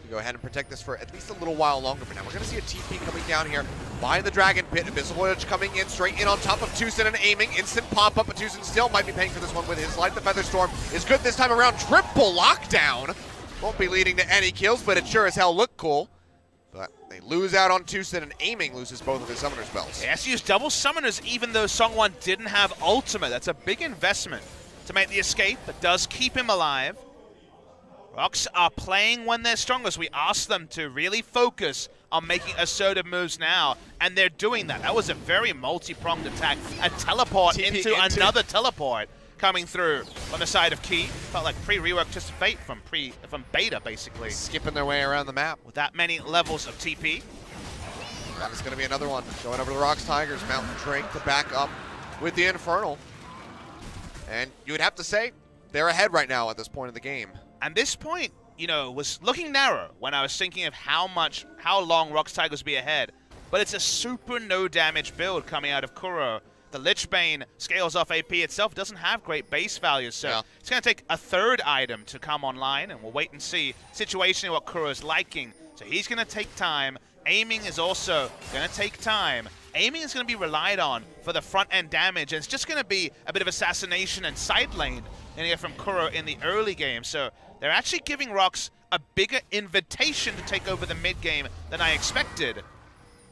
to go ahead and protect this for at least a little while longer. But now we're going to see a TP coming down here by the Dragon Pit. Invisible Edge coming in, straight in on top of Tucson and aiming. Instant pop-up, but Tucson still might be paying for this one with his life. The Feather Storm is good this time around. Triple lockdown. Won't be leading to any kills, but it sure as hell looked cool. But they lose out on Tucson, and aiming loses both of his summoner spells. He has to use double summoners even though Songwon didn't have ultimate. That's a big investment to make the escape, but does keep him alive. ROX are playing when they're strongest. We asked them to really focus on making assertive moves now, and they're doing that. That was a very multi-pronged attack. A teleport into another teleport coming through on the side of Key. Felt like pre-rework just Fate from beta, basically. Skipping their way around the map. With that many levels of TP. That is going to be another one. Going over to the ROX Tigers. Mountain Drake to back up with the Infernal. And you would have to say, they're ahead right now at this point in the game. And this point, you know, was looking narrow when I was thinking of how long ROX Tigers would be ahead. But it's a super no damage build coming out of Kuro. The Lich Bane scales off AP itself, doesn't have great base values, so it's going to take a third item to come online, and we'll wait and see situationally what Kuro's liking. So he's going to take time. Aiming is also going to take time. Aiming is going to be relied on for the front-end damage, and it's just going to be a bit of assassination and side lane from Kuro in the early game. So they're actually giving ROX a bigger invitation to take over the mid-game than I expected.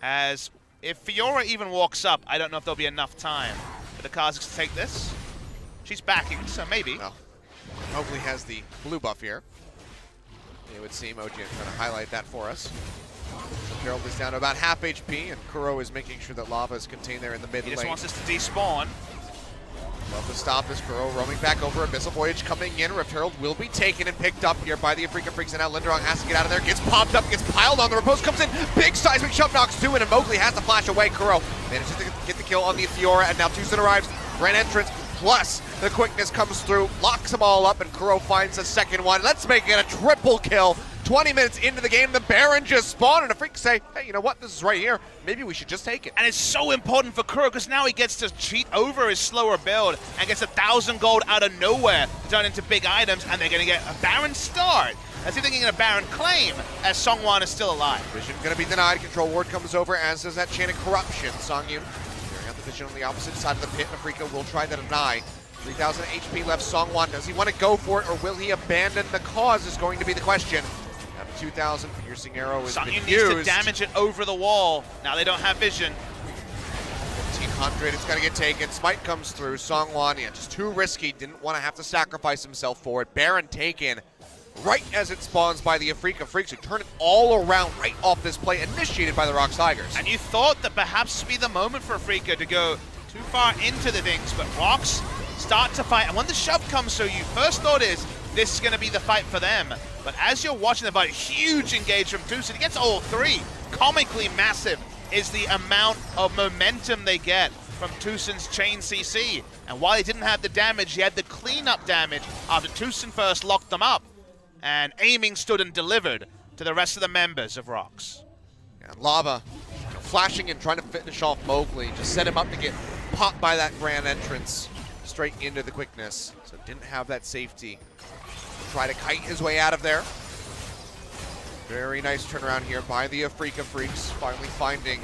As if Fiora even walks up, I don't know if there'll be enough time for the Kazakhs to take this. She's backing, so maybe. Well, Mowgli has the blue buff here. It would seem OG trying to highlight that for us. Gerald is down to about half HP, and Kuro is making sure that Lava is contained there in the mid lane. He just wants us to despawn. Love to stop this. Kuro roaming back over. Abyssal Voyage coming in. Rift Herald will be taken and picked up here by the Afreeca Freecs, and now Linderon has to get out of there. Gets popped up, gets piled on. The Repose comes in. Big seismic shove knocks two in, and Mowgli has to flash away. Kuro manages to get the kill on the Fiora, and now Tucson arrives. Grand entrance, plus the quickness comes through, locks them all up, and Kuro finds a second one. Let's make it a triple kill. 20 minutes into the game, the Baron just spawned, and the Freaks say, hey, you know what? This is right here. Maybe we should just take it. And it's so important for Kuro, because now he gets to cheat over his slower build and gets 1,000 gold out of nowhere to turn into big items, and they're going to get a Baron start. As if they're getting a Baron claim, as Songwon is still alive. Vision going to be denied. Control ward comes over, as does that chain of corruption. Songyun clearing out the Vision on the opposite side of the pit. Afreeca will try to deny. 3,000 HP left. Songwon, does he want to go for it, or will he abandon the cause is going to be the question. 2,000 piercing arrow is Songyun needs to damage it over the wall. Now they don't have vision. 1,500, it's gonna get taken. Smite comes through. Songwon, yeah, just too risky. Didn't want to have to sacrifice himself for it. Baron taken right as it spawns by the Afreeca Freecs, who turn it all around right off this play, initiated by the ROX Tigers. And you thought that perhaps be the moment for Afreeca to go too far into the things, but ROX start to fight. And when the shove comes through, your first thought is, this is going to be the fight for them. But as you're watching the fight, huge engage from Tucson. He gets all three. Comically massive is the amount of momentum they get from Tucson's chain CC. And while he didn't have the damage, he had the cleanup damage after Tucson first locked them up. And aiming stood and delivered to the rest of the members of ROX. And Lava flashing and trying to finish off Mowgli. Just set him up to get popped by that grand entrance straight into the quickness. So didn't have that safety. Try to kite his way out of there. Very nice turnaround here by the Afreeca Freecs, finally finding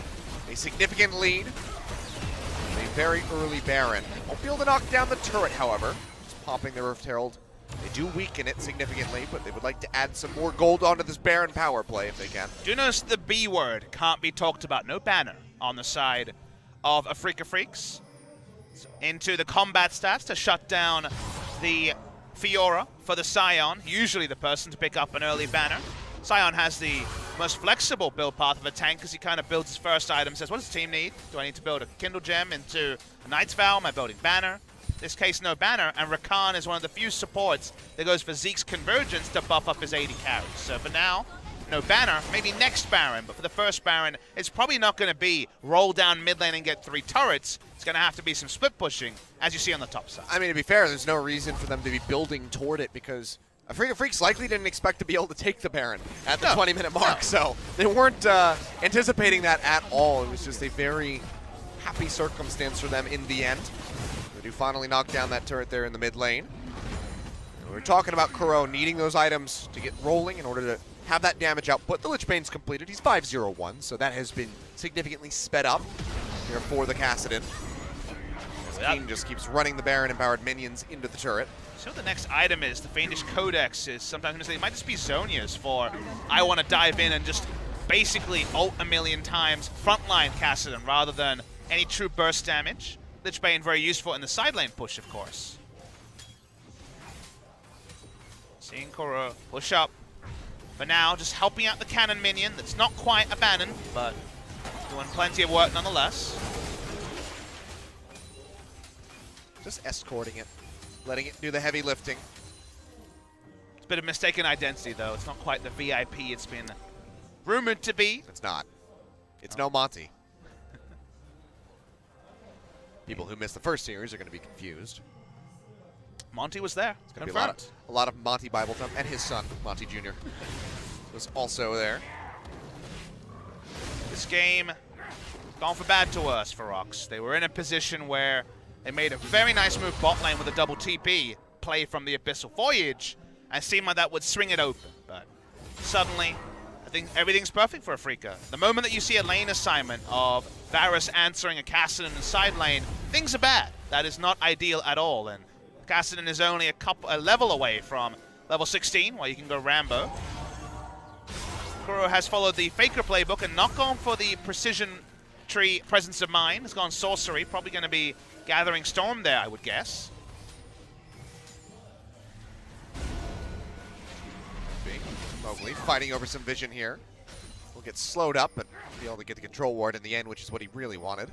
a significant lead. A very early Baron. Won't be able to knock down the turret, however. Just popping the Rift Herald. They do weaken it significantly, but they would like to add some more gold onto this Baron power play if they can. Do notice the B word can't be talked about. No banner on the side of Afreeca Freecs. Into the combat stats to shut down the Fiora for the Scion, usually the person to pick up an early banner. Scion has the most flexible build path of a tank because he kind of builds his first item, says, what does the team need? Do I need to build a Kindle Gem into a Knight's Vow? Am I building banner? In this case, no banner, and Rakan is one of the few supports that goes for Zeke's Convergence to buff up his AD carries. So for now, no banner, maybe next Baron, but for the first Baron, it's probably not going to be roll down mid lane and get 3 turrets. It's going to have to be some split pushing, as you see on the top side. I mean, to be fair, there's no reason for them to be building toward it because Afreeca Freecs likely didn't expect to be able to take the Baron at the 20-minute mark, so they weren't anticipating that at all. It was just a very happy circumstance for them in the end. They do finally knock down that turret there in the mid lane. And we're talking about Kuro needing those items to get rolling in order to have that damage output. The Lich Bane's completed. He's 5-0-1, so that has been significantly sped up here for the Kassadin. Keen just keeps running the Baron-empowered minions into the turret. So the next item is the Fiendish Codex is sometimes it might just be Zhonya's for I want to dive in and just basically ult a million times frontline Kassadin rather than any true burst damage. Lich Bane very useful in the side lane push, of course. Seeing Kuro push up. For now, just helping out the cannon minion that's not quite abandoned, but doing plenty of work nonetheless. Just escorting it, letting it do the heavy lifting. It's a bit of mistaken identity, though. It's not quite the VIP it's been rumored to be. It's not. It's no Monty. People who missed the first series are going to be confused. Monty was there. It's going to be a lot of Monty Bible time, and his son, Monty Jr., was also there. This game gone for bad to us for ROX. They were in a position where they made a very nice move bot lane with a double TP play from the Abyssal Voyage, and it seemed like that would swing it open. But suddenly, I think everything's perfect for Afreeca. The moment that you see a lane assignment of Varus answering a Kassadin in the side lane, things are bad. That is not ideal at all. And Kassadin is only a level away from level 16, where you can go Rambo. Kuro has followed the Faker playbook and not gone for the precision tree presence of mind. Has gone sorcery, probably going to be gathering storm there, I would guess. Mowgli fighting over some vision here. Will get slowed up, but be able to get the control ward in the end, which is what he really wanted.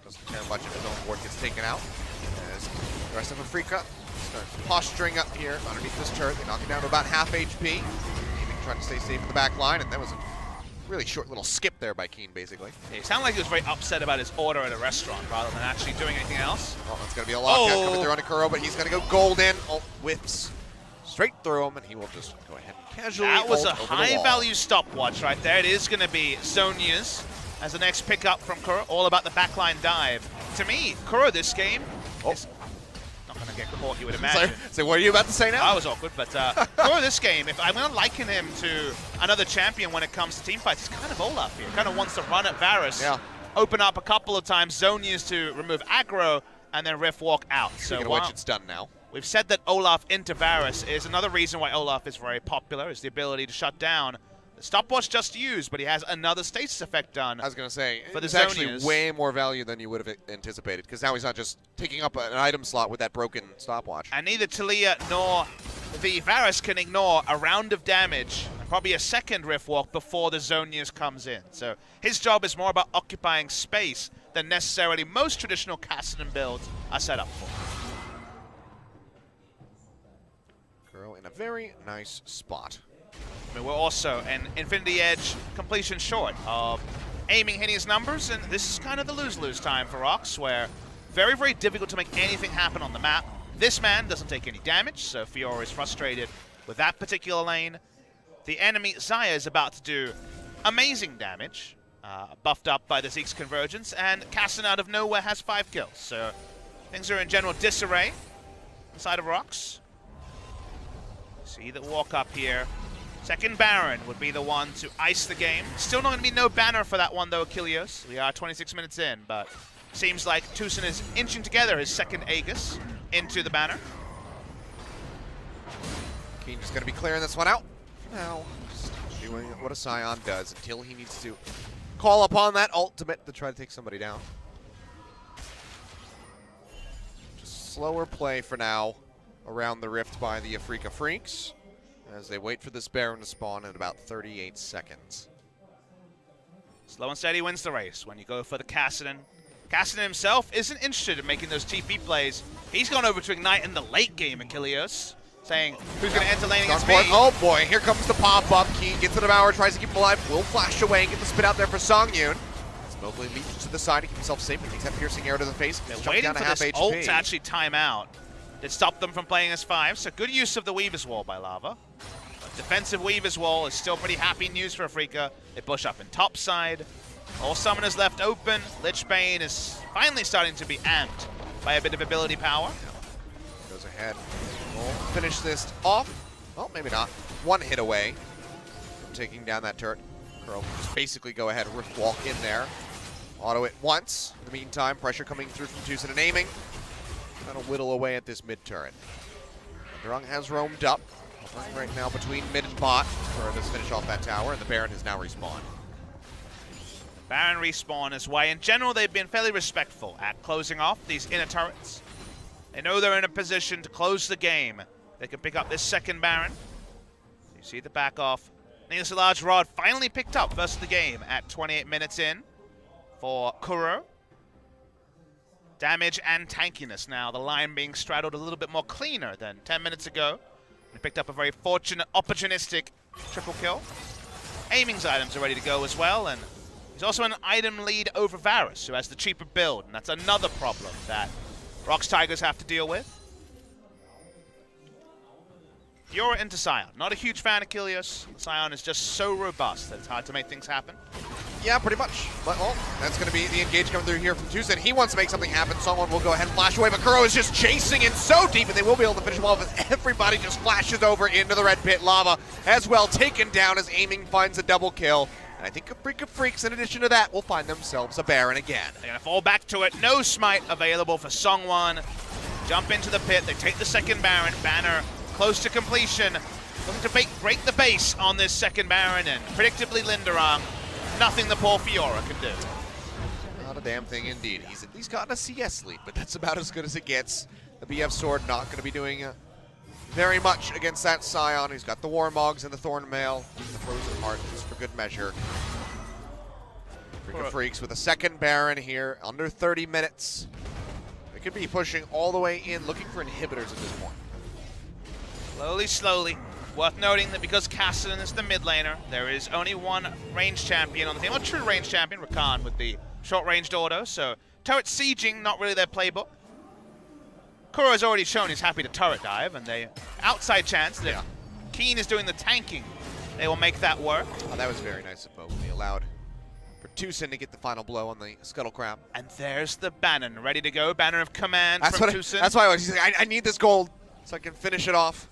Doesn't care much if his own ward gets taken out. As the rest of Afreeca starts posturing up here underneath this turret. They knock it down to about half HP. Aiming, trying to stay safe in the back line, and that was a really short little skip there by Keen, basically. Yeah, he sounded like he was very upset about his order at a restaurant rather than actually doing anything else. Well, that's going to be a lockout coming through on Kuro, but he's going to go golden. Ult whips straight through him, and he will just go ahead and casually That was a ult over the wall. high-value stopwatch right there. It is going to be Zhonya's as the next pickup from Kuro, all about the backline dive. To me, Kuro this game is not going to get caught, you would imagine. So what are you about to say now? I was awkward, but Kuro this game, if I'm going to liken him to another champion when it comes to team fights, he's kind of Olaf here. Kind of wants to run at Varus, open up a couple of times, Zhonya's to remove aggro, and then Rift walk out. Speaking of which, it's done now. We've said that Olaf into Varus is another reason why Olaf is very popular, is the ability to shut down. The stopwatch just used, but he has another status effect done. I was going to say, for it's the actually Zhonya's. way more value than you would have anticipated, because now he's not just taking up an item slot with that broken stopwatch. And neither Talia nor the Varus can ignore a round of damage, and probably a second Rift Walk before the Zhonya's comes in. So his job is more about occupying space than necessarily most traditional Kassadin builds are set up for. Girl in a very nice spot. I mean, we're also an Infinity Edge completion short of aiming hitting his numbers, and this is kind of the lose-lose time for ROX, where very, very difficult to make anything happen on the map. This man doesn't take any damage, so Fiora is frustrated with that particular lane. The enemy Xayah is about to do amazing damage, buffed up by the Zeke's Convergence, and Kassadin out of nowhere has 5 kills. So things are in general disarray inside of ROX. See the walk up here. Second Baron would be the one to ice the game. Still not going to be no banner for that one, though, Achilles. We are 26 minutes in, but seems like Tucson is inching together his second Aegis into the banner. Keen just going to be clearing this one out. For now, just doing what a Scion does until he needs to call upon that ultimate to try to take somebody down. Just slower play for now around the rift by the Afreeca Freecs, as they wait for this Baron to spawn in about 38 seconds. Slow and steady wins the race when you go for the Kassadin. Kassadin himself isn't interested in making those TP plays. He's gone over to Ignite in the late game, Achilles. saying who's going to enter lane against Dark me. Board. Oh boy, here comes the pop-up. Keen gets the Devour, tries to keep him alive. Will flash away and get the spit out there for Songyun. As Mowgli leaps to the side to keep himself safe, but takes that piercing arrow to the face. They're He's waiting down for to half this HP. ult to actually time out. It stopped them from playing as 5, so good use of the Weaver's Wall by Lava. But defensive Weaver's Wall is still pretty happy news for Afreeca. They push up in top side. All summoners left open. Lichbane is finally starting to be amped by a bit of ability power. Goes ahead. We'll finish this off. Well, maybe not. One hit away from taking down that turret. Kuro just basically go ahead and rift walk in there. Auto it once. In the meantime, pressure coming through from Tucson and aiming. That'll whittle away at this mid turret. Drung has roamed up. Right now between mid and bot. Kuro does finish off that tower, and the Baron has now respawned. Baron respawn is why, in general, they've been fairly respectful at closing off these inner turrets. They know they're in a position to close the game. They can pick up this second Baron. You see the back off. Needless a large rod finally picked up first of the game at 28 minutes in for Kuro. Damage and tankiness now, the line being straddled a little bit more cleaner than 10 minutes ago. He picked up a very fortunate, opportunistic triple kill. Aiming's items are ready to go as well, and he's also an item lead over Varus, who has the cheaper build, and that's another problem that ROX Tigers have to deal with. Fiora into Sion. Not a huge fan of Kilios. Sion is just so robust that it's hard to make things happen. Yeah, pretty much. But, oh, that's going to be the engage coming through here from Tucson. He wants to make something happen. Someone will go ahead and flash away, but Kuro is just chasing in so deep, and they will be able to finish him off as everybody just flashes over into the red pit lava. As well, taken down as aiming finds a double kill. And I think Afreeca Freecs, in addition to that, will find themselves a Baron again. They're going to fall back to it. No smite available for Songwon. Jump into the pit. They take the second Baron. Banner close to completion. Looking to break the base on this second Baron, and predictably Linderong. Nothing the poor Fiora can do. Not a damn thing indeed. He's at least gotten a CS lead, but that's about as good as it gets. The BF Sword not going to be doing very much against that Scion. He's got the Warmogs and the Thornmail, the Frozen Heart just for good measure. Afreeca Freecs with a second Baron here, under 30 minutes. They could be pushing all the way in, looking for inhibitors at this point. Slowly, slowly. Worth noting that because Cassidy is the mid laner, there is only one range champion on the team. A true range champion, Rakan, with the short-ranged auto. So turret sieging, not really their playbook. Kuro has already shown he's happy to turret dive, and they outside chance that Keen is doing the tanking. They will make that work. Oh, that was very nice of Bo. He allowed for Tucson to get the final blow on the Scuttle Crab. And there's the Bannon, ready to go. Banner of command from Tucson. That's why I was. He's like, I need this gold so I can finish it off.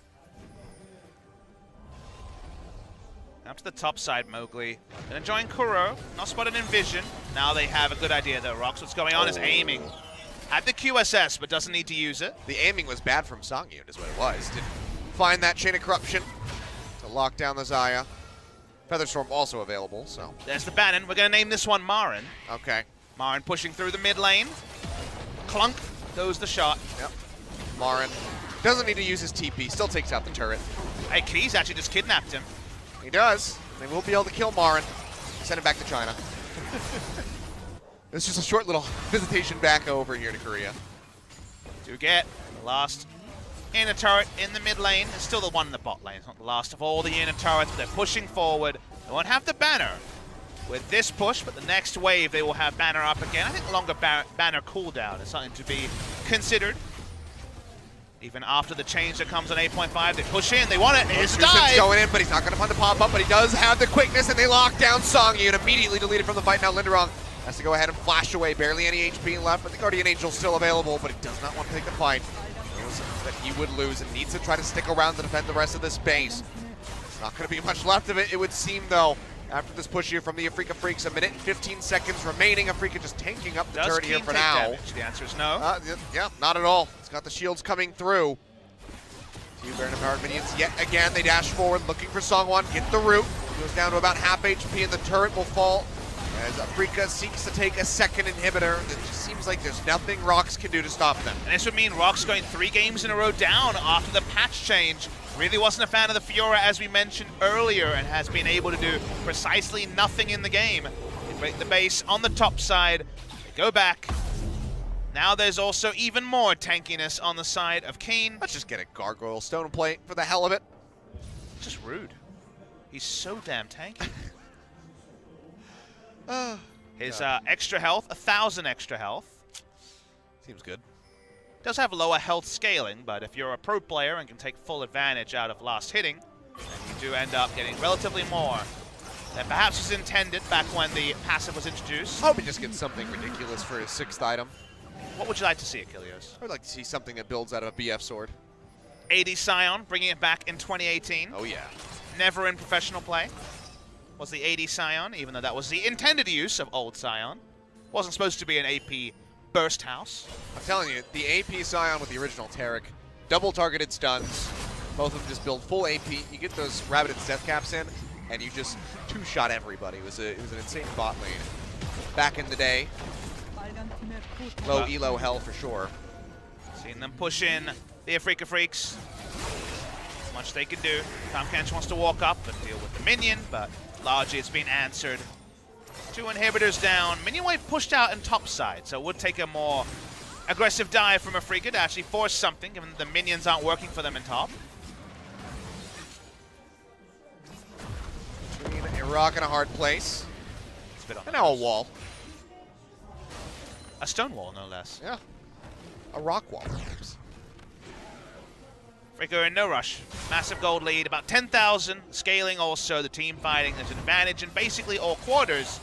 Up to the top side, Mowgli. Gonna join Kuro. Not spotted in vision. Now they have a good idea though. ROX, what's going on is aiming. Had the QSS, but doesn't need to use it. The aiming was bad from Songyun is what it was. Didn't find that Chain of Corruption to lock down the Xayah. Featherstorm also available, so. There's the Bannon. We're gonna name this one Marin. Okay. Marin pushing through the mid lane. Clunk goes the shot. Yep. Marin doesn't need to use his TP, still takes out the turret. Hey, Keys actually just kidnapped him. He does. They will be able to kill Marin. Send him back to China. It's just a short little visitation back over here to Korea. Do get the last inner turret in the mid lane. It's still the one in the bot lane. It's not the last of all the inner turrets, but they're pushing forward. They won't have the banner with this push, but the next wave they will have banner up again. I think longer banner cooldown is something to be considered. Even after the change that comes on 8.5, they push in, they want it, it's dive! Going in, but he's not going to find the pop-up, but he does have the quickness, and they lock down Songyun, immediately deleted from the fight. Now Linderong has to go ahead and flash away, barely any HP left, but the Guardian Angel's still available, but he does not want to take the fight. He knows that he would lose and needs to try to stick around to defend the rest of this base. There's not going to be much left of it, it would seem, though. After this push here from the Afreeca Freecs, 1 minute and 15 seconds remaining. Afreeca just tanking up the turret here for now. Damage? The answer is no. Yeah, not at all. It's got the shields coming through. Few Baron-empowered minions yet again. They dash forward looking for Songwon. Get the root. Goes down to about half HP and the turret will fall as Afreeca seeks to take a second inhibitor. It just seems like there's nothing ROX can do to stop them. And this would mean ROX going 3 games in a row down after the patch change. Really wasn't a fan of the Fiora, as we mentioned earlier, and has been able to do precisely nothing in the game. They break the base on the top side. They go back. Now there's also even more tankiness on the side of Keen. Let's just get a Gargoyle Stone Plate for the hell of it. It's just rude. He's so damn tanky. His extra health, 1,000 extra health. Seems good. Does have lower health scaling, but if you're a pro player and can take full advantage out of last hitting, then you do end up getting relatively more than perhaps was intended back when the passive was introduced. I hope he just gets something ridiculous for his 6th item. What would you like to see, Achilles? I would like to see something that builds out of a BF sword. 80 Scion, bringing it back in 2018. Oh yeah. Never in professional play was the 80 Scion, even though that was the intended use of old Scion. Wasn't supposed to be an AP burst house. I'm telling you, the AP Scion with the original Tarek, double targeted stuns, both of them just build full AP. You get those Rabbited Death Caps in, and you just two-shot everybody. It was an insane bot lane back in the day. Low elo hell for sure. Seeing them push in the Afreeca Freecs. Much they can do. Tom Kench wants to walk up and deal with the minion, but largely it's been answered. 2 inhibitors down. Minion wave pushed out in top side, so it would take a more aggressive dive from Afreeca to actually force something, given the minions aren't working for them in top. Between a rock and a hard place. Spit on And now a wall. a stone wall, no less. Yeah. A rock wall, perhaps. Afreeca in no rush. Massive gold lead, about 10,000. Scaling also, the team fighting. There's an advantage in basically all quarters.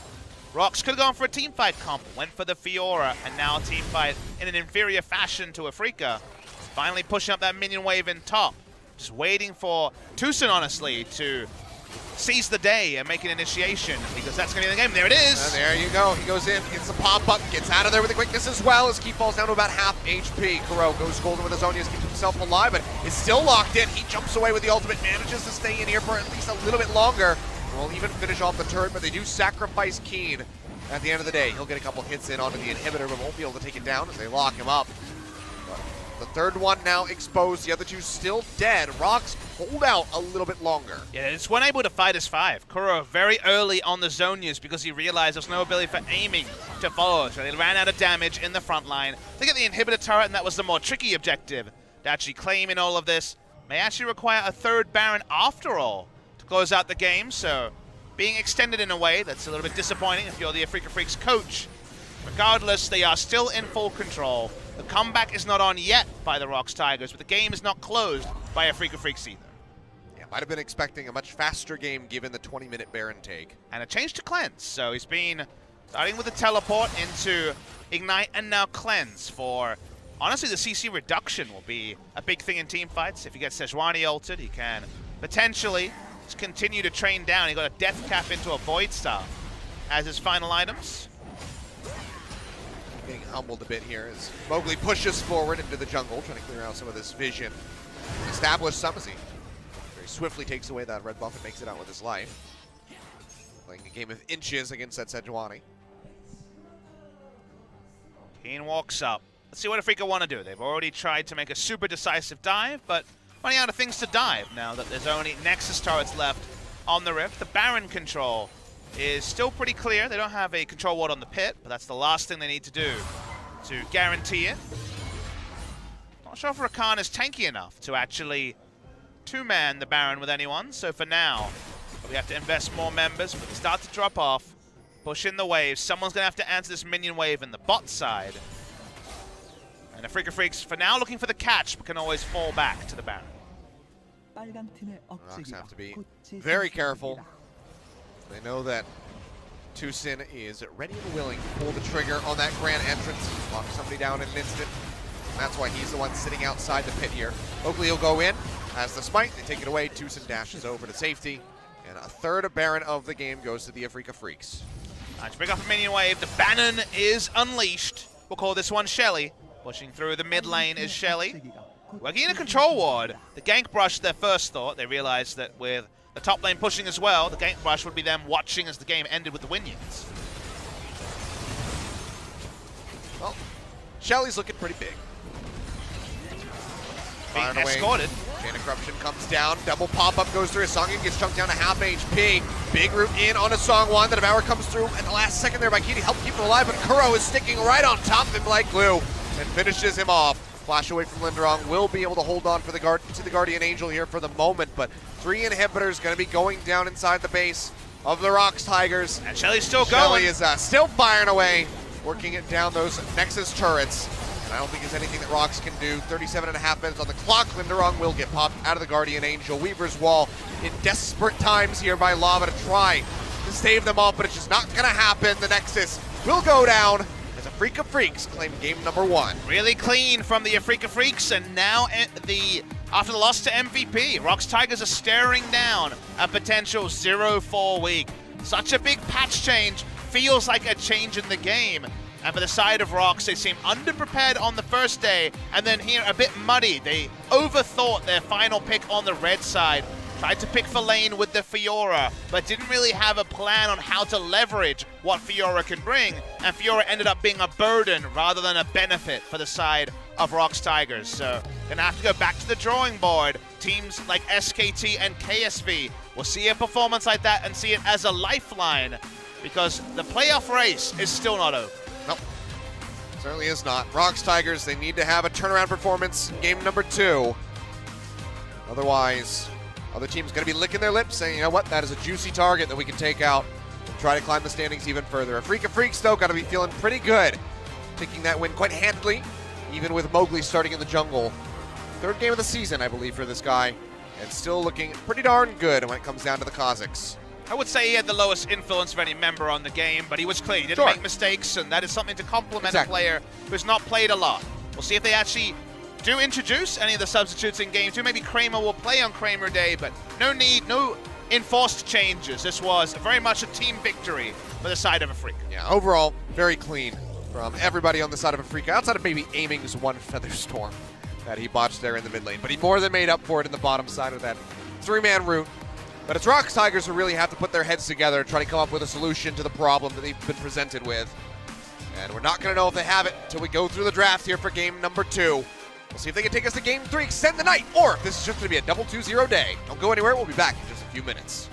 ROX could have gone for a team fight comp, went for the Fiora, and now team fight in an inferior fashion to Afreeca. Finally pushing up that minion wave in top. Just waiting for Tucson, honestly, to seize the day and make an initiation, because that's going to be the game. There it is! And there you go. He goes in, gets the pop-up, gets out of there with the quickness as well as Key falls down to about half HP. Kuro goes golden with his Zhonya's, keeps himself alive, but is still locked in. He jumps away with the ultimate, manages to stay in here for at least a little bit longer. We'll even finish off the turret, but they do sacrifice Keen. At the end of the day, he'll get a couple hits in onto the inhibitor, but won't be able to take it down as they lock him up. The third one now exposed, the other two still dead. ROX hold out a little bit longer. Yeah, it's one able to fight as 5. Kuro very early on the Zhonya's because he realized there's no ability for aiming to follow. So they ran out of damage in the front line. They get the inhibitor turret, and that was the more tricky objective. To actually claim in all of this may actually require a 3rd Baron after all to close out the game. So being extended in a way that's a little bit disappointing if you're the Afreeca Freecs coach. Regardless, they are still in full control. The comeback is not on yet by the ROX Tigers, but the game is not closed by Afreeca Freecs either. Yeah, might have been expecting a much faster game given the 20-minute Baron take. And a change to Cleanse. So he's been starting with the teleport into Ignite and now Cleanse for... Honestly, the CC reduction will be a big thing in team fights. If he gets Sejuani ulted, he can potentially just continue to train down. He got a Death Cap into a Void Staff as his final items. Getting humbled a bit here as Mowgli pushes forward into the jungle, trying to clear out some of this vision. Establish some as he very swiftly takes away that red buff and makes it out with his life. Playing a game of inches against that Sejuani. Keen walks up. Let's see what Afreeca want to do. They've already tried to make a super decisive dive, but running out of things to dive now that there's only Nexus turrets left on the Rift. The Baron control is still pretty clear. They don't have a control ward on the pit, but that's the last thing they need to do to guarantee it. Not sure if Rakan is tanky enough to actually two-man the Baron with anyone, so for now, we have to invest more members, but they start to drop off, push in the wave. Someone's going to have to answer this minion wave in the bot side. And Afreeca Freecs, for now, looking for the catch, but can always fall back to the Baron. ROX have to be very careful. They know that Tucson is ready and willing to pull the trigger on that grand entrance, lock somebody down in an instant. And that's why he's the one sitting outside the pit here. Mowgli will go in, has the smite, they take it away. Tucson dashes over to safety. And a 3rd Baron of the game goes to the Afreeca Freecs. To bring up a minion wave, the Bannon is unleashed. We'll call this one Shelly. Pushing through the mid lane is Shelly. Working in a control ward. The gank brush, their first thought. They realized that with the top lane pushing as well, the gank brush would be them watching as the game ended with the Winions. Well, Shelly's looking pretty big. Being Firing away. escorted. Chain of Corruption comes down, double pop-up goes through. Songin gets chunked down to half HP. Big root in on a Songwon. The Devour comes through at the last second there by Kitty. Help keep him alive, but Kuro is sticking right on top of him like glue. and finishes him off. Flash away from Linderong, will be able to hold on for the Guardian Angel here for the moment, but 3 inhibitors going to be going down inside the base of the ROX Tigers. And Shelly's still Shelly going. is still firing away, working it down those Nexus turrets. And I don't think there's anything that ROX can do. 37.5 minutes on the clock. Linderong will get popped out of the Guardian Angel. Weaver's Wall in desperate times here by Lava to try to save them off, but it's just not going to happen. The Nexus will go down as Afreeca Freecs claim game number 1. Really clean from the Afreeca Freecs, and now after the loss to MVP, ROX Tigers are staring down a potential 0-4 week. Such a big patch change, feels like a change in the game. And for the side of ROX, they seem underprepared on the first day, and then here a bit muddy. They overthought their final pick on the red side. Tried to pick for lane with the Fiora, but didn't really have a plan on how to leverage what Fiora can bring, and Fiora ended up being a burden rather than a benefit for the side of ROX Tigers. So gonna have to go back to the drawing board. Teams like SKT and KSV will see a performance like that and see it as a lifeline, because the playoff race is still not over. Nope, certainly is not. ROX Tigers, they need to have a turnaround performance in game number 2. Otherwise, other teams going to be licking their lips saying, you know what, that is a juicy target that we can take out and try to climb the standings even further. Afreeca Freecs, though, got to be feeling pretty good, taking that win quite handily, even with Mowgli starting in the jungle. 3rd game of the season, I believe, for this guy, and still looking pretty darn good when it comes down to the Kazakhs. I would say he had the lowest influence of any member on the game, but he was clean. He didn't make mistakes, and that is something to compliment a player who's not played a lot. We'll see if they actually do introduce any of the substitutes in game 2. Maybe Kramer will play on Kramer Day, but no enforced changes. This was very much a team victory for the side of Afreeca. Yeah, overall, very clean from everybody on the side of Afreeca, outside of maybe Aiming's one Feather Storm that he botched there in the mid lane. But he more than made up for it in the bottom side of that 3-man route. But it's ROX Tigers who really have to put their heads together and try to come up with a solution to the problem that they've been presented with. And we're not going to know if they have it until we go through the draft here for game number 2. We'll see if they can take us to game 3, extend the night, or if this is just going to be a double 2-0 day. Don't go anywhere, we'll be back in just a few minutes.